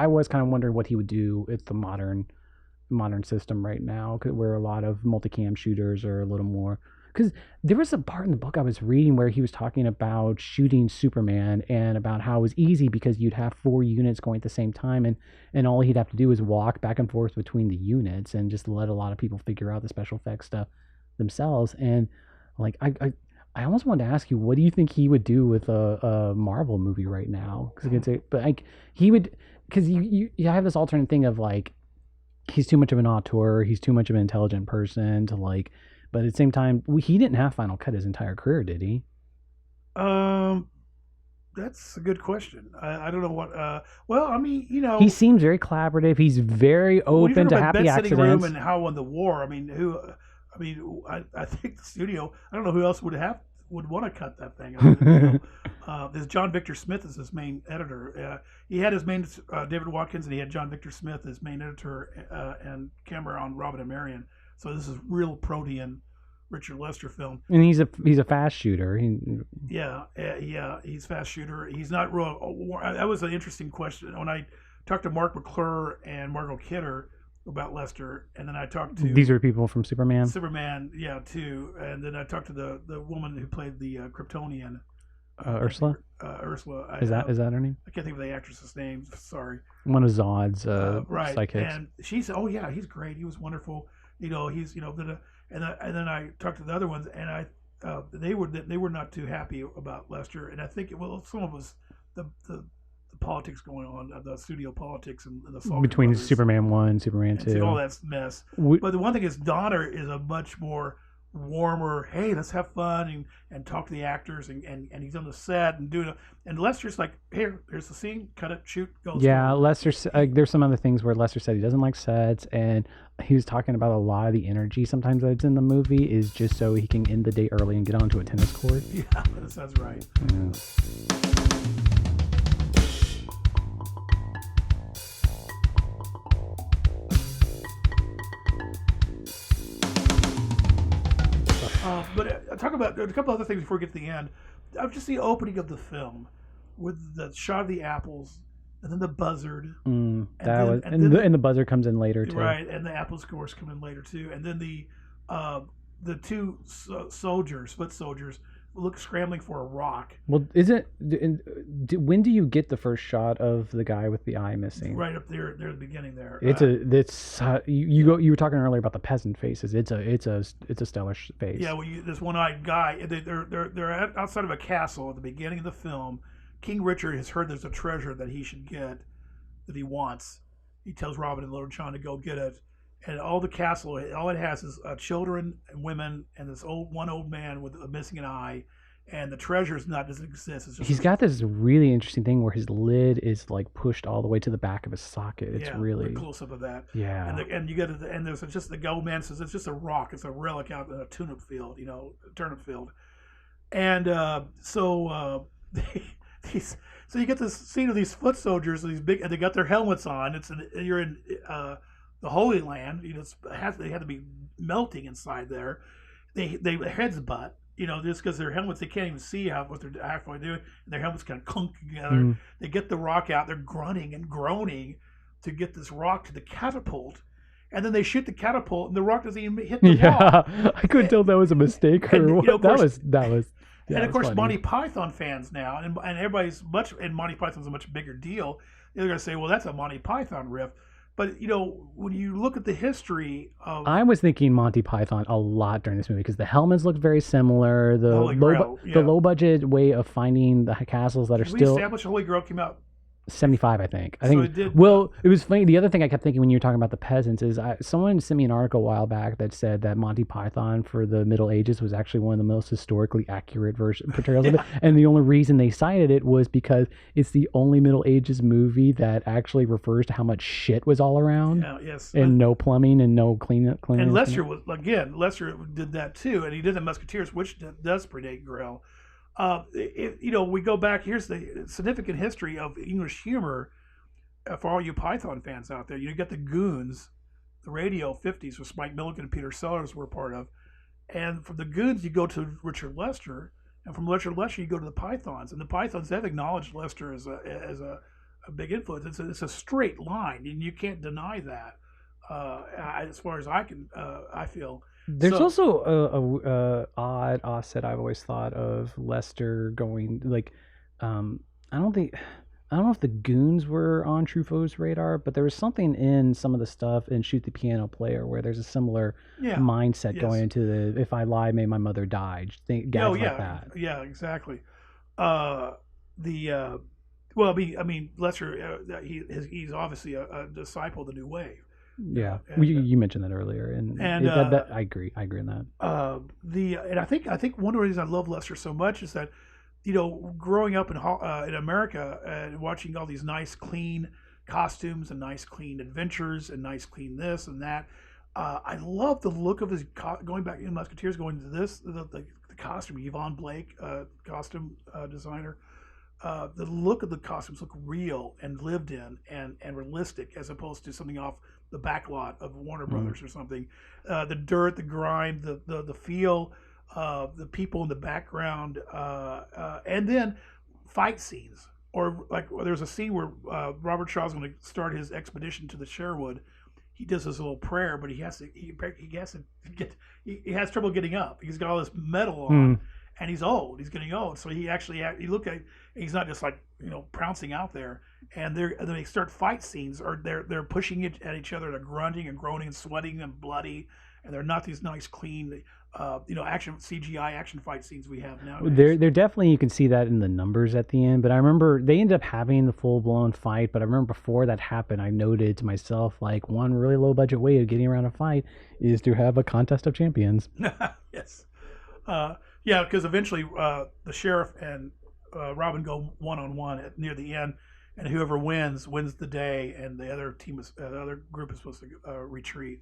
S1: was kind of wondering what he would do with the modern system right now, where a lot of multicam shooters are a little more. Because there was a part in the book I was reading where he was talking about shooting Superman and about how it was easy because you'd have 4 units going at the same time, and all he'd have to do is walk back and forth between the units and just let a lot of people figure out the special effects stuff themselves. And like I almost wanted to ask you, what do you think he would do with a Marvel movie right now? Because I could say, but like he would, because you have this alternate thing of like he's too much of an auteur, he's too much of an intelligent person to like. But at the same time, he didn't have Final Cut his entire career, did he?
S2: That's a good question. I don't know what. Well, I mean,
S1: he seems very collaborative. He's very open to happy accidents. Room
S2: and how won the war. I mean, I think the studio. I don't know who else would have would want to cut that thing. I mean, there's John Victor Smith is his main editor. He had his main David Watkins, and he had John Victor Smith as main editor and camera on Robin and Marian. So this is real protean Richard Lester film.
S1: And he's a fast shooter.
S2: He's fast shooter. He's not real. That was an interesting question when I talked to Mark McClure and Margot Kidder about Lester, and then I talked to
S1: these are people from Superman.
S2: Too, and then I talked to the woman who played the Kryptonian.
S1: Ursula.
S2: Ursula.
S1: Is that her name?
S2: I can't think of the actress's name. Sorry.
S1: One of Zod's
S2: right.
S1: psychics.
S2: And she said, "Oh yeah, he's great. He was wonderful. He's and then I talked to the other ones, and they were not too happy about Lester, and I think some of it was the politics going on, the studio politics and the Salkin
S1: between
S2: brothers.
S1: Superman 1, Superman 2,
S2: all that mess. But the one thing is, Donner is a much more warmer. Hey, let's have fun and talk to the actors, and he's on the set and doing it. And Lester's like, here's the scene, cut it, shoot, go.
S1: Yeah, Lester. There's some other things where Lester said he doesn't like sets, and he was talking about a lot of the energy sometimes that's in the movie is just so he can end the day early and get onto a tennis court.
S2: Yeah, that sounds right. Yeah. But talk about a couple other things before we get to the end. Just the opening of the film with the shot of the apples and then the buzzard.
S1: And the buzzard comes in later too.
S2: Right, and the apples, of course, come in later too. And then the two soldiers, foot soldiers, look scrambling for a rock.
S1: Well, when do you get the first shot of the guy with the eye missing?
S2: Right up there, near the beginning there.
S1: You were talking earlier about the peasant faces. It's a stellar face.
S2: Yeah, well, this one-eyed guy. They're outside of a castle at the beginning of the film. King Richard has heard there's a treasure that he should get, that he wants. He tells Robin and Little John to go get it. And all the castle, all it has is children and women and this one old man with missing an eye, and the treasure doesn't exist.
S1: He's got this really interesting thing where his lid is like pushed all the way to the back of his socket. It's really
S2: close up of that.
S1: Yeah.
S2: And you get it, and there's just the old man says it's just a rock. It's a relic out in a turnip field, turnip field, and so you get this scene of these foot soldiers, these big, and they got their helmets on. You're in the Holy Land. They had to be melting inside there. They heads butt, just because their helmets, they can't even see what they're actually doing. And their helmets kind of clunk together. They get the rock out. They're grunting and groaning to get this rock to the catapult. And then they shoot the catapult, and the rock doesn't even hit the wall.
S1: I couldn't tell if that was a mistake or what. That was. Yeah,
S2: and of course,
S1: funny.
S2: Monty Python fans now, and everybody's and Monty Python's a much bigger deal. They're going to say, well, that's a Monty Python riff. But, when you look at the history of...
S1: I was thinking Monty Python a lot during this movie because the helmets looked very similar. The low-budget way of finding the castles that are still...
S2: We established Holy Grail came out
S1: 75, I think.
S2: It did.
S1: Well, it was funny. The other thing I kept thinking when you were talking about the peasants is someone sent me an article a while back that said that Monty Python for the Middle Ages was actually one of the most historically accurate portrayals of it. And the only reason they cited it was because it's the only Middle Ages movie that actually refers to how much shit was all around.
S2: Yeah, yes.
S1: And no plumbing and no cleaning.
S2: And Lester Lester did that too. And he did the Musketeers, which does predate Grail. We go back. Here's the significant history of English humor for all you Python fans out there. You got the Goons, the radio 50s, which Mike Milligan and Peter Sellers were part of. And from the Goons, you go to Richard Lester, and from Richard Lester, you go to the Pythons. And the Pythons have acknowledged Lester as a big influence. It's a straight line, and you can't deny that. As far as I feel.
S1: There's also a odd offset I've always thought of Lester going like, I don't know if the Goons were on Truffaut's radar, but there was something in some of the stuff in Shoot the Piano Player where there's a similar mindset going into the "if I lie, may my mother die" like that.
S2: Yeah, exactly. Lester, he's obviously a disciple of the New Wave.
S1: Yeah, you mentioned that earlier, and that I agree on that.
S2: And I think one of the reasons I love Lester so much is that, growing up in America and watching all these nice clean costumes and nice clean adventures and nice clean this and that, I love the look of his going back in Musketeers, going to this the costume, Yvonne Blake, costume designer. The look of the costumes look real and lived in and realistic, as opposed to something off the back lot of Warner Brothers or something. The dirt, the grime, the feel, the people in the background, and then fight scenes. Or like there's a scene where Robert Shaw's going to start his expedition to the Sherwood. He does his little prayer, but he has trouble getting up. He's got all this metal on, and he's old. He's getting old, so he actually he's not just like pouncing out there. And then they start fight scenes, or they're pushing it at each other. They're grunting and groaning and sweating and bloody, and they're not these nice clean action CGI action fight scenes we have now.
S1: There definitely, you can see that in the numbers at the end, but I remember they ended up having the full blown fight. But I remember before that happened, I noted to myself, like, one really low budget way of getting around a fight is to have a contest of champions.
S2: Yes. Yeah, because eventually the sheriff and Robin go one-on-one near the end, and whoever wins the day, and the other group is supposed to retreat.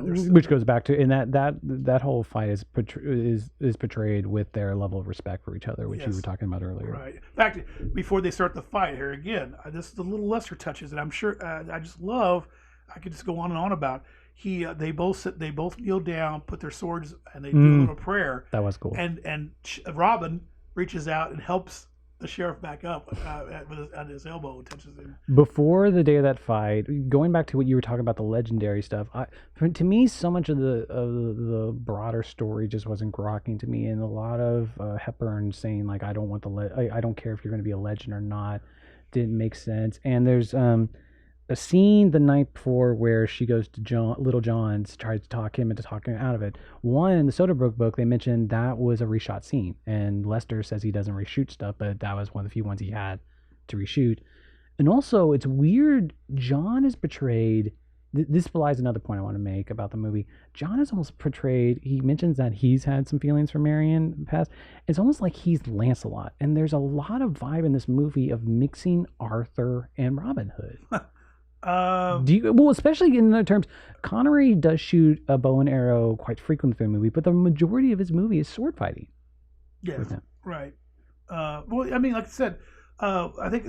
S1: Which goes back to, and that whole fight is portrayed with their level of respect for each other, which you were talking about earlier.
S2: Right. In fact, before they start the fight, here again, this is the little lesser touches that I'm sure I just love. I could just go on and on about. They both kneel down, put their swords, and they do a little prayer.
S1: That was cool.
S2: And Robin reaches out and helps the sheriff back up at his elbow and touches him.
S1: Before the day of that fight, going back to what you were talking about, the legendary stuff, to me, so much of the broader story just wasn't grokking to me, and a lot of Hepburn saying, like, I don't want I don't care if you're going to be a legend or not, didn't make sense. And there's a scene the night before where she goes to Little John's, tries to talk him into talking out of it. One, in the Soderbergh book, they mentioned that was a reshot scene, and Lester says he doesn't reshoot stuff, but that was one of the few ones he had to reshoot. And also, it's weird, John is portrayed, this belies another point I want to make about the movie. John is almost portrayed, he mentions that he's had some feelings for Marian in the past. It's almost like he's Lancelot, and there's a lot of vibe in this movie of mixing Arthur and Robin Hood. Especially in the terms, Connery does shoot a bow and arrow quite frequently for the movie, but the majority of his movie is sword fighting.
S2: Yes, right. Well, I mean, like I said, I think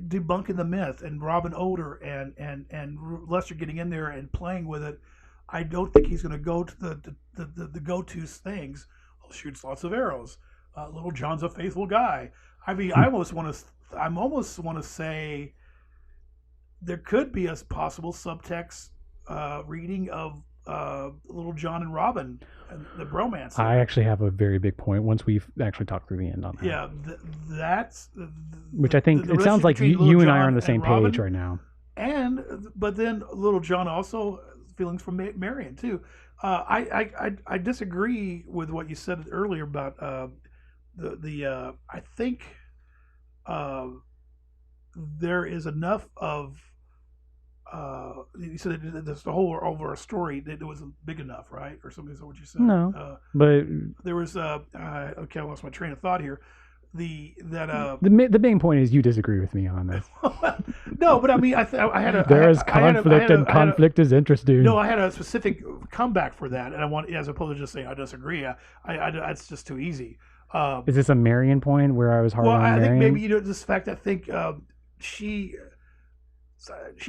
S2: debunking the myth and Robin older and Lester getting in there and playing with it, I don't think he's going to go to the go-to things. Oh, shoots lots of arrows. Little John's a faithful guy. I mean, I almost want to say. There could be a possible subtext reading of Little John and Robin, and the bromance.
S1: I actually have a very big point once we've actually talked through the end on that.
S2: Yeah, that's...
S1: Which I think, it sounds like you and I are on the same page right now.
S2: But then Little John also feelings from Marian, too. I disagree with what you said earlier about I think there is enough of you said the whole over a story that it wasn't big enough, right? Or something. Is that what you said?
S1: No, but
S2: there was okay, I lost my train of thought here. The
S1: main point is you disagree with me on this.
S2: No, but I mean,
S1: there is conflict, and conflict is interesting.
S2: No, I had a specific comeback for that, and I want, as opposed to just saying I disagree. It's just too easy.
S1: Is this a Marian point where I was hard on Marian?
S2: I think maybe this fact. I think she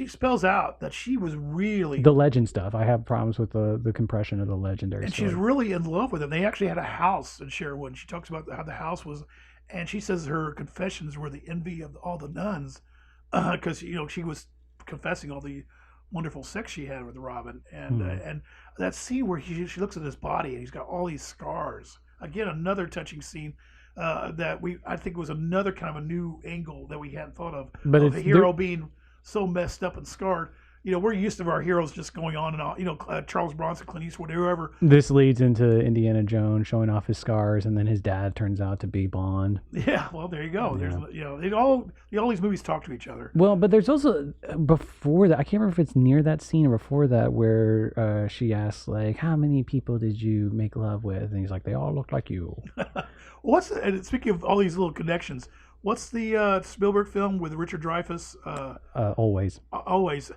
S2: spells out that she was really
S1: the legend stuff. I have problems with the compression of the legendary.
S2: And
S1: story.
S2: She's really in love with him. They actually had a house in Sherwood. She talks about how the house was, and she says her confessions were the envy of all the nuns, because she was confessing all the wonderful sex she had with Robin, and that scene where she looks at his body and he's got all these scars. Again, another touching scene. That I think was another kind of a new angle that we hadn't thought of. But the hero being so messed up and scarred. We're used to our heroes just going on and on. Charles Bronson, Clint Eastwood, whoever.
S1: This leads into Indiana Jones showing off his scars, and then his dad turns out to be Bond.
S2: Yeah, well, there you go. Yeah. There's all these movies talk to each other.
S1: Well, but there's also before that. I can't remember if it's near that scene or before that where she asks, like, how many people did you make love with? And he's like, they all look like you.
S2: And speaking of all these little connections, what's the Spielberg film with Richard Dreyfuss?
S1: Always.
S2: Always.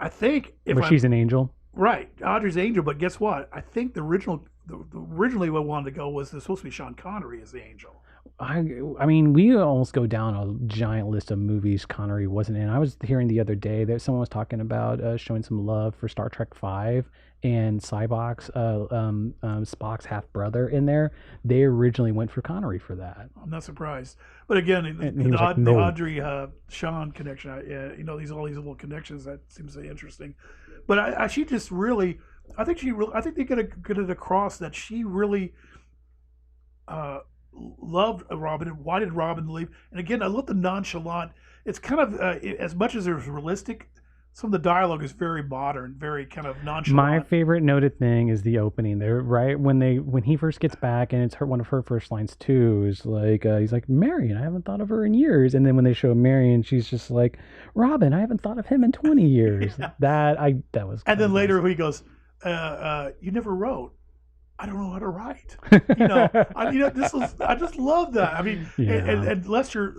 S2: I think
S1: she's an angel.
S2: Right, Audrey's angel. But guess what? I think the original originally what I wanted to go was there's supposed to be Sean Connery as the angel.
S1: I mean, we almost go down a giant list of movies Connery wasn't in. I was hearing the other day that someone was talking about showing some love for Star Trek V and Cybox, Spock's half brother in there. They originally went for Connery for that.
S2: I'm not surprised. But again, the Audrey Sean connection, all these little connections that seems so interesting. But she just really, I think they get it across that she really loved Robin and wanted Robin to leave. And again, I love the nonchalant. It's kind of as much as it's realistic. Some of the dialogue is very modern, very kind of nonchalant.
S1: My favorite noted thing is the opening there, right when he first gets back, and it's one of her first lines too. Is like he's like, Marian, I haven't thought of her in years, and then when they show Marian, she's just like, Robin, I haven't thought of him in 20 years.
S2: Yeah.
S1: That was.
S2: And then later he goes, you never wrote. I don't know how to write. I just love that. I mean,
S1: yeah.
S2: and Lester,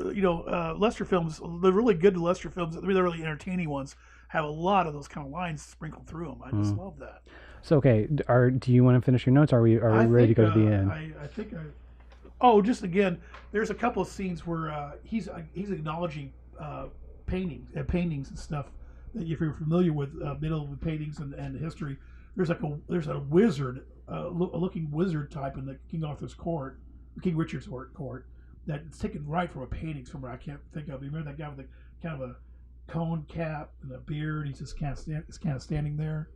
S2: Lester films, the really good Lester films, the really entertaining ones, have a lot of those kind of lines sprinkled through them. I just love that.
S1: So okay, do you want to finish your notes? Are we ready to go to the end?
S2: I think. Just again, there's a couple of scenes where he's acknowledging paintings and stuff. That if you're familiar with Middle paintings and history, there's a wizard. A looking wizard type in the King Arthur's court, King Richard's court, that's taken right from a painting somewhere I can't think of. You remember that guy with kind of a cone cap and a beard? He's just kind of standing there.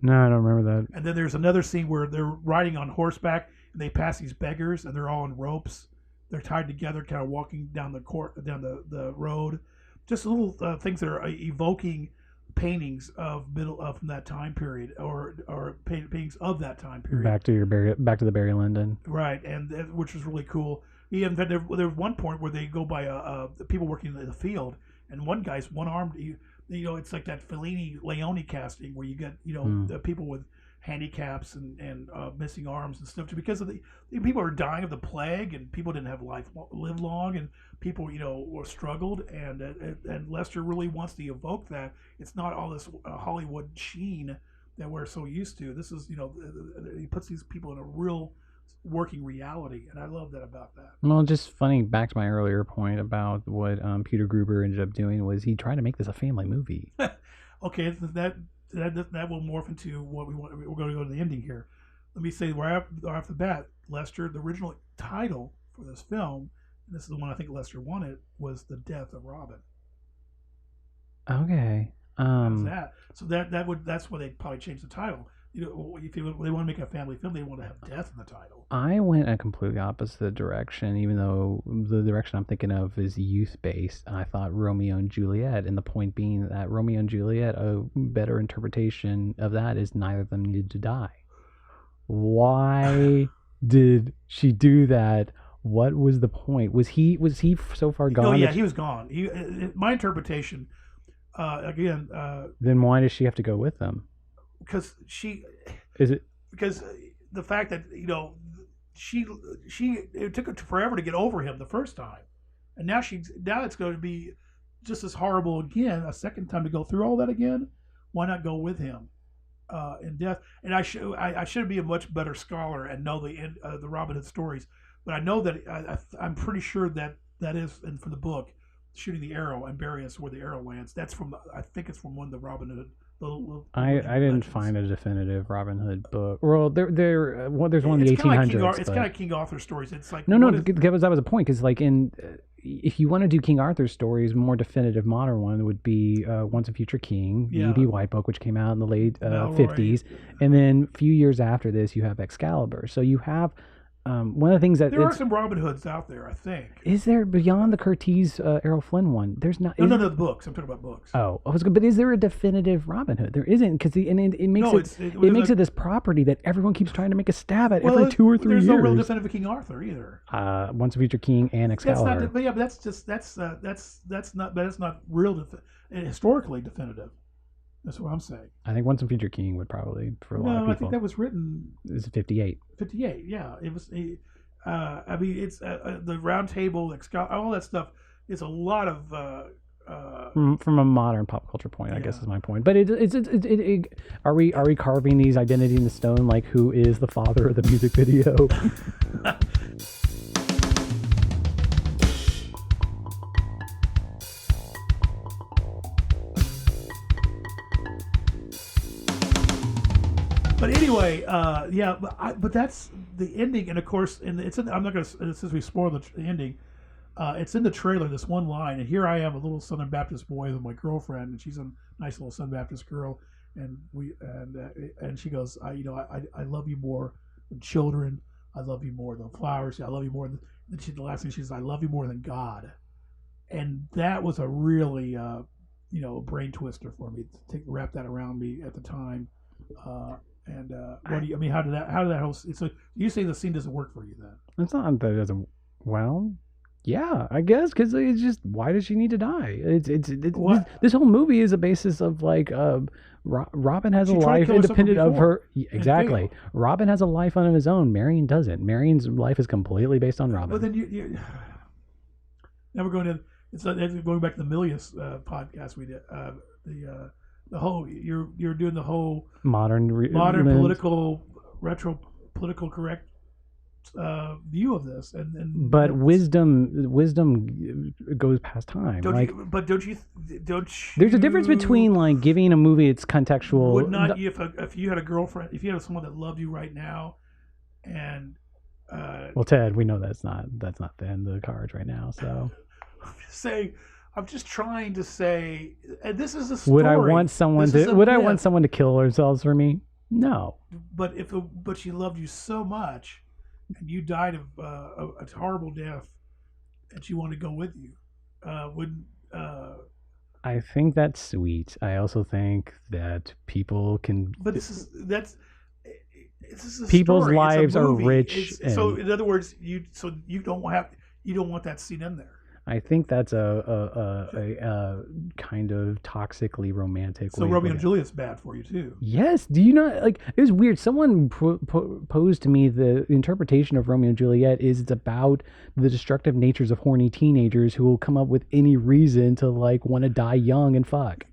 S1: No, I don't remember that.
S2: And then there's another scene where they're riding on horseback and they pass these beggars and they're all on ropes. They're tied together, kind of walking down the road. Just little things that are evoking paintings from that time period, or paintings of that time period.
S1: Back to the Barry Lyndon.
S2: Right, and which was really cool. There was one point where they go by people working in the field, and one guy's one-armed. It's like that Fellini Leone casting where you get the people with handicaps and missing arms and stuff, because of the people are dying of the plague, and people didn't have live long, and people were struggled, and Lester really wants to evoke that. It's not all this Hollywood sheen that we're so used to. This is he puts these people in a real working reality, and I love that about that.
S1: Well, just funny, back to my earlier point about what Peter Gruber ended up doing was he tried to make this a family movie.
S2: Okay, that will morph into what we want. We're going to go to the ending here. Let me say right off the bat, Lester, the original title for this film, and this is the one I think Lester wanted, was The Death of Robin.
S1: Okay.
S2: That. So that's why they probably changed the title. If they want to make a family film, they want to have death in the title.
S1: I went a completely opposite direction, even though the direction I'm thinking of is youth-based. I thought Romeo and Juliet, and the point being that Romeo and Juliet, a better interpretation of that is neither of them needed to die. Why did she do that? What was the point? Was he so far gone?
S2: Oh yeah, he was gone. My interpretation, again.
S1: Then why does she have to go with them?
S2: Because the fact that it took her forever to get over him the first time, and now it's going to be just as horrible again a second time to go through all that again. Why not go with him in death? And I should be a much better scholar and know the Robin Hood stories, but I know that I'm pretty sure that is, and for the book, shooting the arrow and burying us where the arrow lands. That's I think it's from one of the Robin Hood.
S1: I didn't find a definitive Robin Hood book. Well, there's one in the 1800s.
S2: It's kind of King Arthur stories. It's like
S1: that was a point, because like if you want to do King Arthur stories, more definitive modern one would be Once a Future King, the E.B. White book, which came out in the late 50s, and then a few years after this, you have Excalibur. So you have. One of the things that
S2: there are some Robin Hoods out there, I think.
S1: Is there, beyond the Curtiz Errol Flynn one? There's not.
S2: No, the books. I'm talking about books.
S1: Oh, I was good. But is there a definitive Robin Hood? There isn't, because it makes it this property that everyone keeps trying to make a stab at every 2 or 3 years.
S2: There's no real definitive King Arthur either.
S1: Once a Future King and Excalibur.
S2: That's not real historically definitive. That's what I'm saying.
S1: I think Once a Future King would probably, for a lot of people.
S2: No, I think that was written.
S1: It's 58.
S2: 58, yeah. It was. I mean, it's the Round Table, all that stuff. Is a lot of
S1: from a modern pop culture point, I guess is my point. But are we carving these identity in the stone? Like, who is the father of the music video?
S2: But anyway, but that's the ending, and of course, I'm not going to, since we spoiled the ending, it's in the trailer, this one line, and here I am, a little Southern Baptist boy with my girlfriend, and she's a nice little Southern Baptist girl, and she goes, I love you more than children, I love you more than flowers, I love you more than, the last thing she says, I love you more than God, and that was a really, brain twister for me to wrap that around me at the time. What do you? I mean, how did that whole? So you say the scene doesn't work for you then?
S1: It's not that it doesn't. Well, yeah, I guess because it's just, why does she need to die? This whole movie is a basis of like Robin has a life independent of her. Exactly. Robin has a life on his own. Marian doesn't. Marian's life is completely based on Robin.
S2: But then you now we're going to. It's going back to the Milius podcast we did. The whole you're doing the whole modern political retro political correct view of this,
S1: but wisdom goes past time.
S2: Don't you?
S1: There's a difference between like giving a movie its contextual.
S2: Would not if you had a girlfriend, if you had someone that loved you right now, and
S1: well, Ted, we know that's not the end of the cards right now. So
S2: I'm just saying. I'm just trying to say, and this is a story.
S1: Would I want someone to kill themselves for me? No.
S2: But she loved you so much, and you died of a horrible death, and she wanted to go with you.
S1: I think that's sweet. I also think that people can.
S2: But this is
S1: people's
S2: story.
S1: lives are rich.
S2: So in other words, you don't want that scene in there.
S1: I think that's a kind of toxically romantic.
S2: So Romeo and Juliet's bad for you too.
S1: Yes. Do you not like? It was weird. Someone posed to me the interpretation of Romeo and Juliet is it's about the destructive natures of horny teenagers who will come up with any reason to like want to die young and fuck.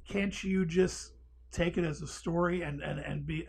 S2: Can't you just take it as a story and be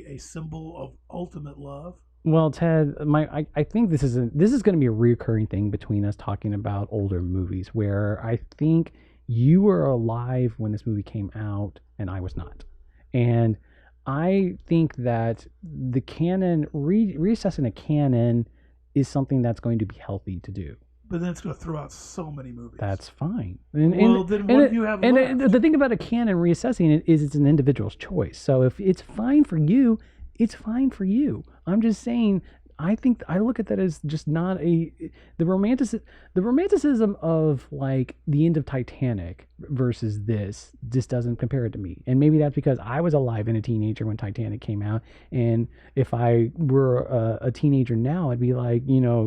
S2: a symbol of ultimate love?
S1: Well, Ted, I think this is going to be a recurring thing between us talking about older movies, where I think you were alive when this movie came out and I was not, and I think that the canon reassessing a canon is something that's going to be healthy to do.
S2: But then it's going to throw out so many movies.
S1: That's fine.
S2: Then what do you have left?
S1: And the thing about a canon reassessing it is it's an individual's choice. So if it's fine for you, it's fine for you. I'm just saying, I think I look at that as just not the romanticism of like the end of Titanic versus this just doesn't compare it to me. And maybe that's because I was alive and a teenager when Titanic came out. And if I were a teenager now, I'd be like,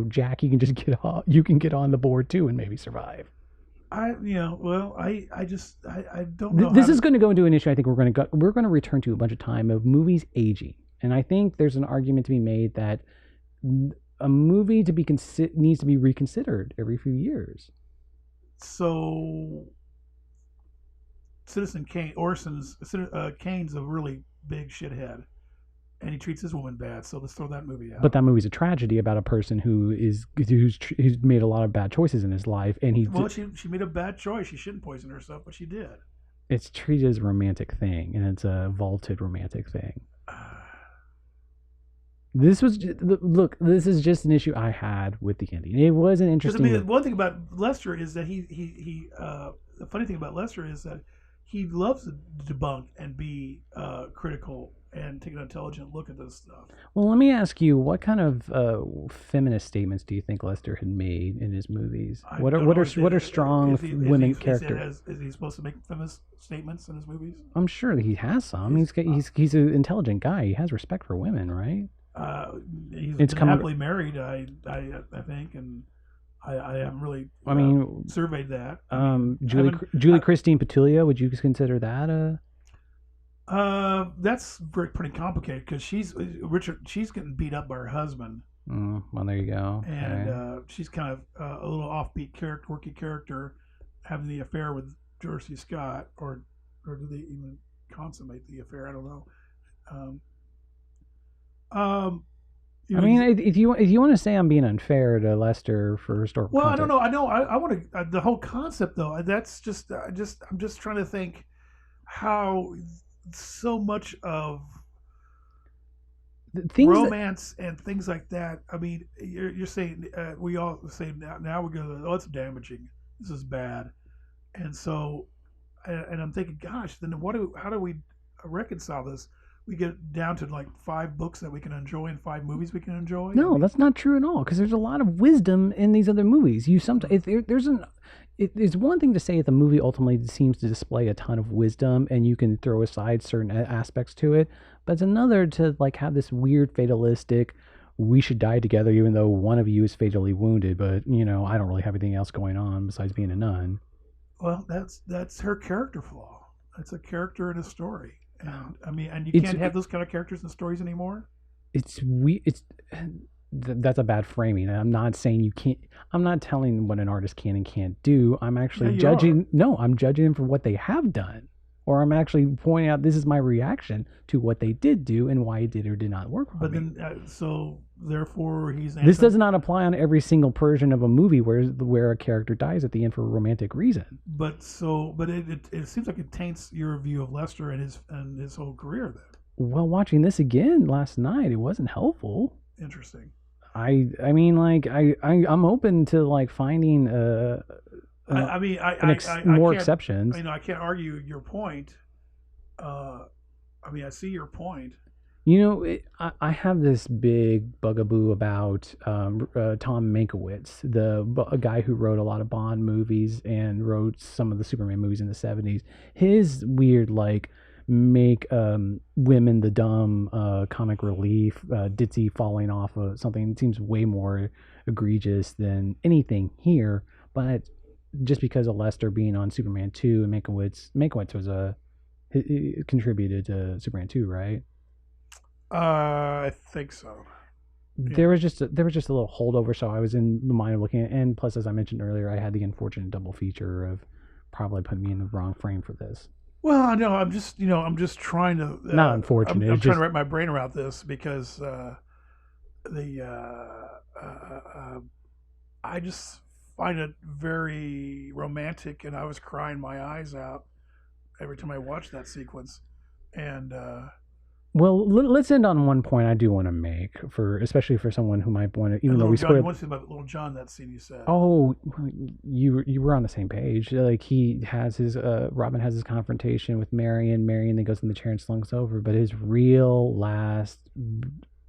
S1: Jack, you can just you can get on the board too and maybe survive.
S2: I don't know.
S1: This is going to go into an issue I think we're going to return to a bunch of time of movies aging. And I think there's an argument to be made that a movie needs to be reconsidered every few years.
S2: So, Citizen Kane, Kane's a really big shithead, and he treats his woman bad. So let's throw that movie out.
S1: But that movie's a tragedy about a person who's made a lot of bad choices in his life, and
S2: she made a bad choice. She shouldn't poison herself, but she did.
S1: It's treated as a romantic thing, and it's a vaulted romantic thing. This is just an issue I had with the ending. It was an interesting.
S2: One thing about Lester is that the funny thing about Lester is that he loves to debunk and be critical and take an intelligent look at this stuff.
S1: Well, let me ask you, what kind of feminist statements do you think Lester had made in his movies? What are strong women characters?
S2: Is he supposed to make feminist statements in his movies?
S1: I'm sure that he has some. He's an intelligent guy. He has respect for women, right?
S2: He's happily married, I think, and I haven't really surveyed that.
S1: Julie Christine Petulia, would you consider that
S2: that's pretty complicated because she's getting beat up by her husband.
S1: Well, there you go.
S2: And she's kind of a little offbeat character, quirky character, having the affair with George C. Scott, or do they even consummate the affair? I don't know.
S1: I mean, if you want to say I'm being unfair to Lester for historical
S2: well,
S1: context,
S2: I don't know. I want to the whole concept though. That's just I'm just trying to think how so much of romance and things like that. I mean, you're saying we all say now we're going to, oh, it's damaging. This is bad, and so and I'm thinking, gosh, then how do we reconcile this? We get down to like 5 books that we can enjoy and 5 movies we can enjoy.
S1: No, that's not true at all. Because there's a lot of wisdom in these other movies. It's one thing to say that the movie ultimately seems to display a ton of wisdom, and you can throw aside certain aspects to it. But it's another to like have this weird fatalistic, we should die together, even though one of you is fatally wounded. But I don't really have anything else going on besides being a nun.
S2: Well, that's her character flaw. That's a character in a story. And I mean, and you can't have those kind of characters in stories anymore.
S1: That's a bad framing. I'm not saying you can't. I'm not telling what an artist can and can't do. I'm actually judging. No, I'm judging them for what they have done, or I'm actually pointing out this is my reaction to what they did do and why it did or did not work for me.
S2: But then, so therefore,
S1: this does not apply on every single version of a movie where a character dies at the end for a romantic reason.
S2: But it seems like it taints your view of Lester and his whole career then.
S1: Well, watching this again last night, it wasn't helpful.
S2: Interesting.
S1: I mean, like I'm open to like finding more exceptions.
S2: I can't argue your point. I mean, I see your point.
S1: I have this big bugaboo about Tom Mankiewicz, a guy who wrote a lot of Bond movies and wrote some of the Superman movies in the 70s. His weird, like, make women the dumb comic relief, ditzy falling off of something seems way more egregious than anything here. But just because of Lester being on Superman 2 and Mankiewicz was contributed to Superman 2, right?
S2: I think so.
S1: Yeah. There was just a little holdover, so I was in the mind of looking at it. And plus, as I mentioned earlier, I had the unfortunate double feature of probably putting me in the wrong frame for this.
S2: Well, I know. I'm just trying to.
S1: Not unfortunate.
S2: I'm trying to wrap my brain around this because I just find it very romantic, and I was crying my eyes out every time I watched that sequence. And
S1: well, let's end on one point I do want to make, especially for someone who might want to, even though we
S2: spoiled. You want to say about Little John, that scene you said?
S1: Oh, you were on the same page. Like he has his Robin has his confrontation with Marian. Marian then goes in the chair and slunks over. But his real last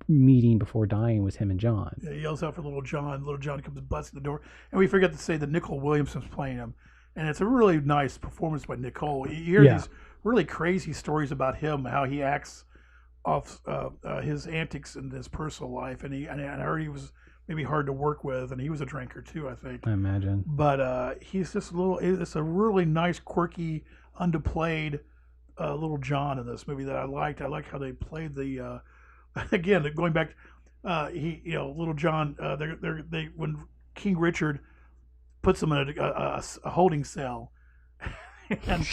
S1: meeting before dying was him and John.
S2: Yeah, he yells out for Little John. Little John comes busting the door, and we forget to say that Nicole Williamson's playing him, and it's a really nice performance by Nicole. You hear these really crazy stories about him, how he acts off his antics in his personal life, and I heard he was maybe hard to work with, and he was a drinker too, I think.
S1: I imagine.
S2: But he's just it's a really nice, quirky, underplayed Little John in this movie that I liked. I like how they played the again going back. Little John. They when King Richard puts him in a holding cell. And,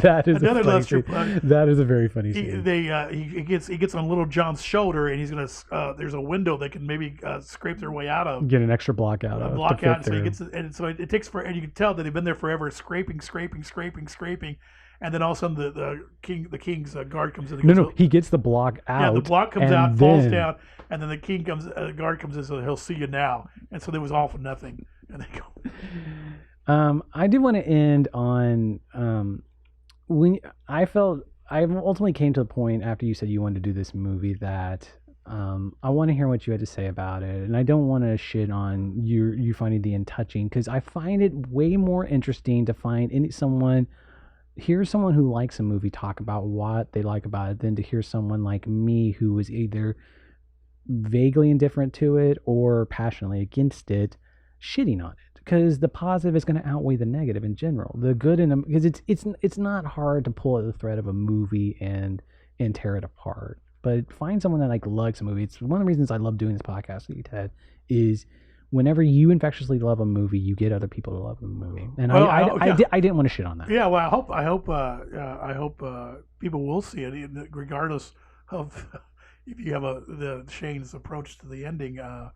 S1: that is another Lester. That is a very funny scene.
S2: He gets on Little John's shoulder, and he's gonna. There's a window they can maybe scrape their way out of.
S1: Get an extra block out of.
S2: Block out. So he gets, and so it takes and you can tell that they've been there forever, scraping, and then all of a sudden the king's guard comes in.
S1: He gets the block out.
S2: Yeah, the block comes out, falls down, and then the king comes. The guard comes in, so he'll see you now. And so there was all for nothing, and they go.
S1: I did want to end on when I ultimately came to the point after you said you wanted to do this movie that I want to hear what you had to say about it, and I don't want to shit on you finding the end touching, because I find it way more interesting to hear someone who likes a movie talk about what they like about it than to hear someone like me who was either vaguely indifferent to it or passionately against it shitting on it. Because the positive is going to outweigh the negative in general. The good because it's not hard to pull at the thread of a movie and tear it apart. But find someone that likes a movie. It's one of the reasons I love doing this podcast with you, Ted, is
S2: Yeah.
S1: you infectiously love a movie, you get other people to love the movie. And
S2: Well,
S1: I didn't want to shit on that.
S2: Yeah, well, I hope people will see it, regardless of if you have the Shane's approach to the ending. Uh,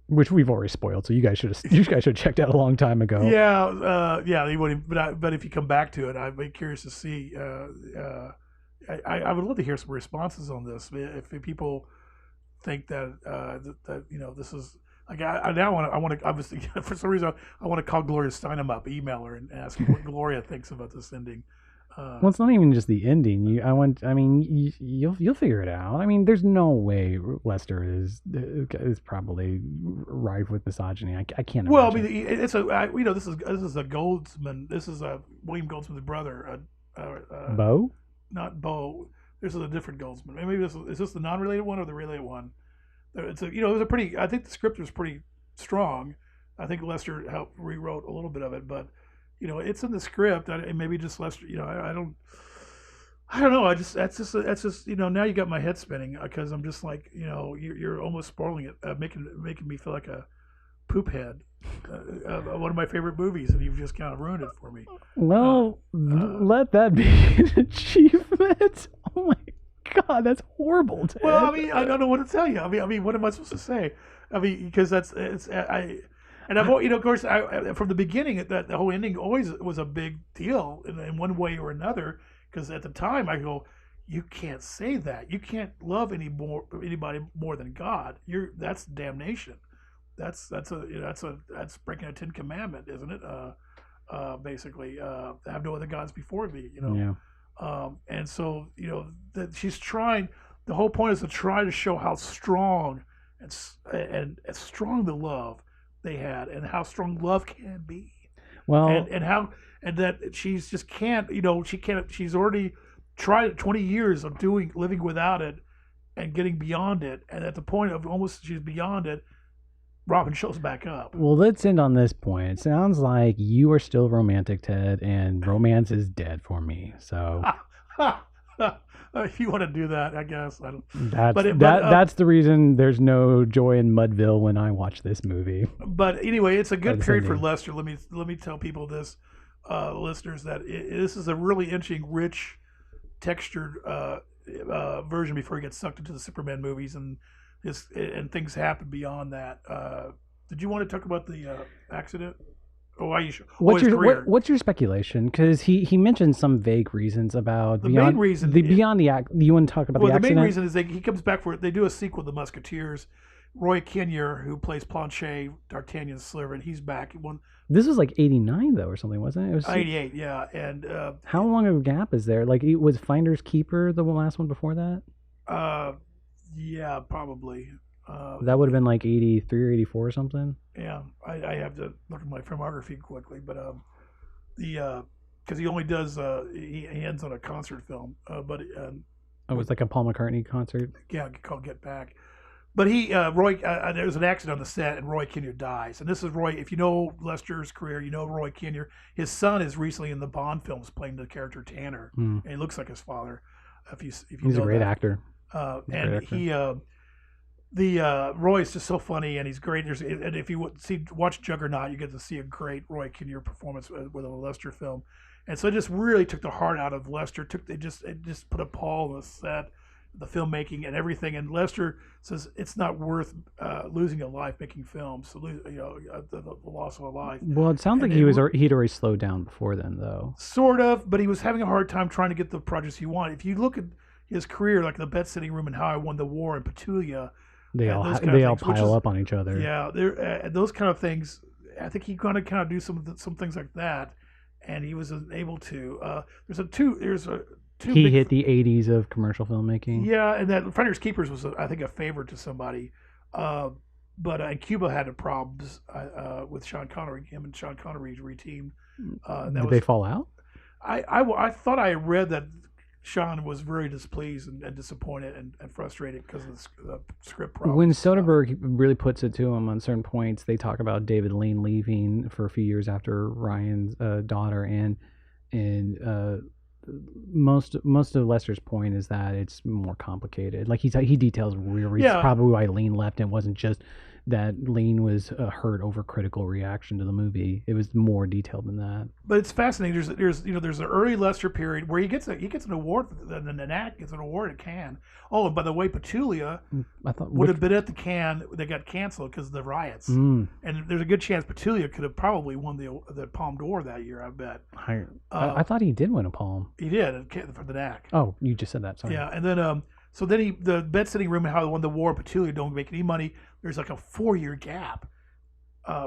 S1: Which we've already spoiled, so you guys should have checked out a long time ago.
S2: yeah. You wouldn't, but if you come back to it, I'd be curious to see. I would love to hear some responses on this. If people think that this is. Like I want to obviously for some reason I want to call Gloria Steinem up, email her, and ask her what Gloria thinks about this ending.
S1: Well, it's not even just the ending. You'll figure it out. I mean, there's no way Lester is probably rife with misogyny. I can't.
S2: Well,
S1: imagine.
S2: I mean, this is a Goldsman. This is a William Goldsman's brother.
S1: Bo?
S2: Not Bo. This is a different Goldsman. Maybe is this the non-related one or the related one? It's it was a pretty. I think the script was pretty strong. I think Lester helped rewrote a little bit of it, but it's in the script. Maybe just Lester. I don't know. That's just now you got my head spinning because I'm just like you're almost spoiling it, making me feel like a poop head. One of my favorite movies, and you've just kind of ruined it for me.
S1: Well, let that be an achievement. Oh my God, that's horrible. Ted.
S2: Well, I mean, I don't know what to tell you. I mean, what am I supposed to say? I mean, because of course, from the beginning, that the whole ending always was a big deal in one way or another. Because at the time, I go, you can't say that. You can't love anybody more than God. That's damnation. That's breaking a 10 commandment, isn't it? Basically, have no other gods before me.
S1: Yeah.
S2: And so that she's trying. The whole point is to try to show how strong and strong the love they had, and how strong love can be.
S1: Well,
S2: and that she's just can't. She can't. She's already tried 20 years of living without it, and getting beyond it. And at the point of almost she's beyond it, Robin shows back up.
S1: Well, let's end on this point. It sounds like you are still romantic, Ted, and romance is dead for me. So,
S2: if you want to do that, I guess. I don't.
S1: That's the reason there's no joy in Mudville when I watch this movie.
S2: But anyway, it's a good period for Lester. Let me tell people this, listeners, that this is a really interesting, rich, textured version before he gets sucked into the Superman movies and things happen beyond that. Did you want to talk about the accident? Oh, are you sure?
S1: What's your speculation? Because he mentioned some vague reasons about
S2: main reason.
S1: Beyond the act. You want to talk about the accident?
S2: The main reason is he comes back for it. They do a sequel, The Musketeers. Roy Kinnear, who plays Planchet, D'Artagnan's Sliver, and he's back.
S1: This was like 89 though, or something, wasn't it? It was
S2: 88, yeah. And
S1: how long of a gap is there? Like, was Finders Keeper the last one before that?
S2: Yeah, probably.
S1: That would have been like 83 or 84 or something.
S2: Yeah, I have to look at my filmography quickly, but because he only does he ends on a concert film, but it
S1: was like a Paul McCartney concert.
S2: Yeah, called Get Back. But Roy, there was an accident on the set, and Roy Kinnear dies. And this is Roy. If you know Lester's career, you know Roy Kinnear. His son is recently in the Bond films playing the character Tanner, and he looks like his father. He's
S1: a great actor.
S2: Roy's just so funny, and he's great. And if you watch Juggernaut, you get to see a great Roy Kinnear performance with a Lester film. And so it just really took the heart out of Lester. It just put a pall on the set, the filmmaking and everything. And Lester says it's not worth losing a life making films. So the loss of a life.
S1: Well, it sounds like he'd already slowed down before then, though.
S2: Sort of, but he was having a hard time trying to get the projects he wanted. If you look at his career, like The Bed Sitting Room and How I Won the War and Petulia,
S1: they all pile up on each other.
S2: Yeah, those kind of things. I think he kind of do some things like that, and he was able to. He
S1: hit the 80s of commercial filmmaking.
S2: Yeah, and that Finders Keepers was, I think, a favor to somebody. But Cuba had problems with Sean Connery. Him and Sean Connery reteamed.
S1: Did they fall out?
S2: I thought I read that Sean was very displeased and disappointed and frustrated because of the script problems.
S1: When Soderbergh really puts it to him on certain points, they talk about David Lean leaving for a few years after Ryan's daughter, and most of Lester's point is that it's more complicated. Like he details reasons probably why Lean left, and it wasn't just that Lean was a hurt over critical reaction to the movie. It was more detailed than that.
S2: But it's fascinating. There's an early Lester period where he gets an award. The Nat gets an award at Cannes. Oh, and by the way, Petulia would have been at the Cannes. They got canceled because of the riots. And there's a good chance Petulia could have probably won the Palme d'Or that year. I bet.
S1: I thought he did win a Palme.
S2: He did for the NAC.
S1: Oh, you just said that. Sorry.
S2: Yeah, and then so then the bed sitting room and how he won the war. Petulia don't make any money. There's like a 4-year gap.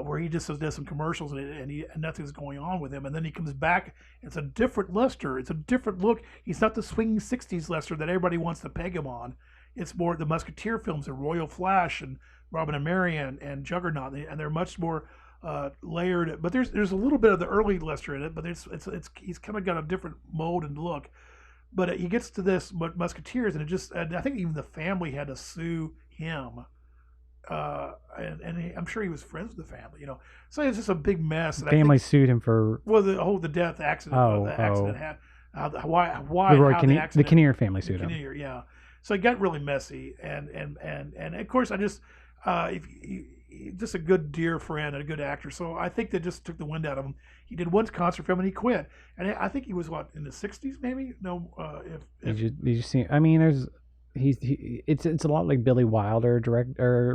S2: Where he just does some commercials and nothing's going on with him, and then he comes back. It's a different Lester. It's a different look. He's not the swinging '60s Lester that everybody wants to peg him on. It's more the Musketeer films and Royal Flash and Robin and Marian and Juggernaut, and they're much more layered. But there's a little bit of the early Lester in it, but he's kind of got a different mode and look. But he gets to this Musketeers, and I think even the family had to sue him. I'm sure he was friends with the family, So it's just a big mess.
S1: And family sued him for
S2: the death accident. Had
S1: the Kinnear family sued him.
S2: Yeah. So it got really messy, and of course I just just a good dear friend and a good actor. So I think that just took the wind out of him. He did one concert film and he quit, and I think he was in the '60s maybe. No,
S1: did you see? I mean, there's. It's a lot like Billy Wilder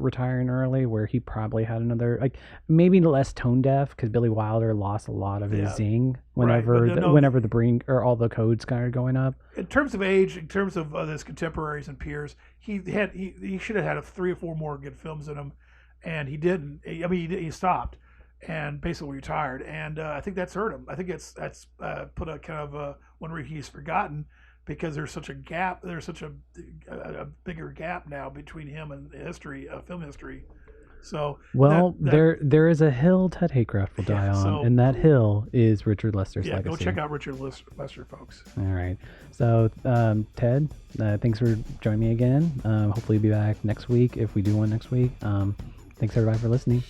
S1: retiring early, where he probably had another maybe less tone deaf because Billy Wilder lost a lot of his zing whenever whenever the brain or all the codes started going up.
S2: In terms of age, in terms of his contemporaries and peers, he should have had 3 or 4 more good films in him, and he didn't. I mean, he stopped and basically retired, and I think that's hurt him. I think that's put a kind of one where he's forgotten. Because there's such a gap, there's such a bigger gap now between him and history, film history. So
S1: there is a hill Ted Haycraft will die on, and that hill is Richard Lester's legacy.
S2: Go check out Richard Lester, folks.
S1: All right. So Ted, thanks for joining me again. Hopefully you'll be back next week if we do one next week. Thanks everybody for listening.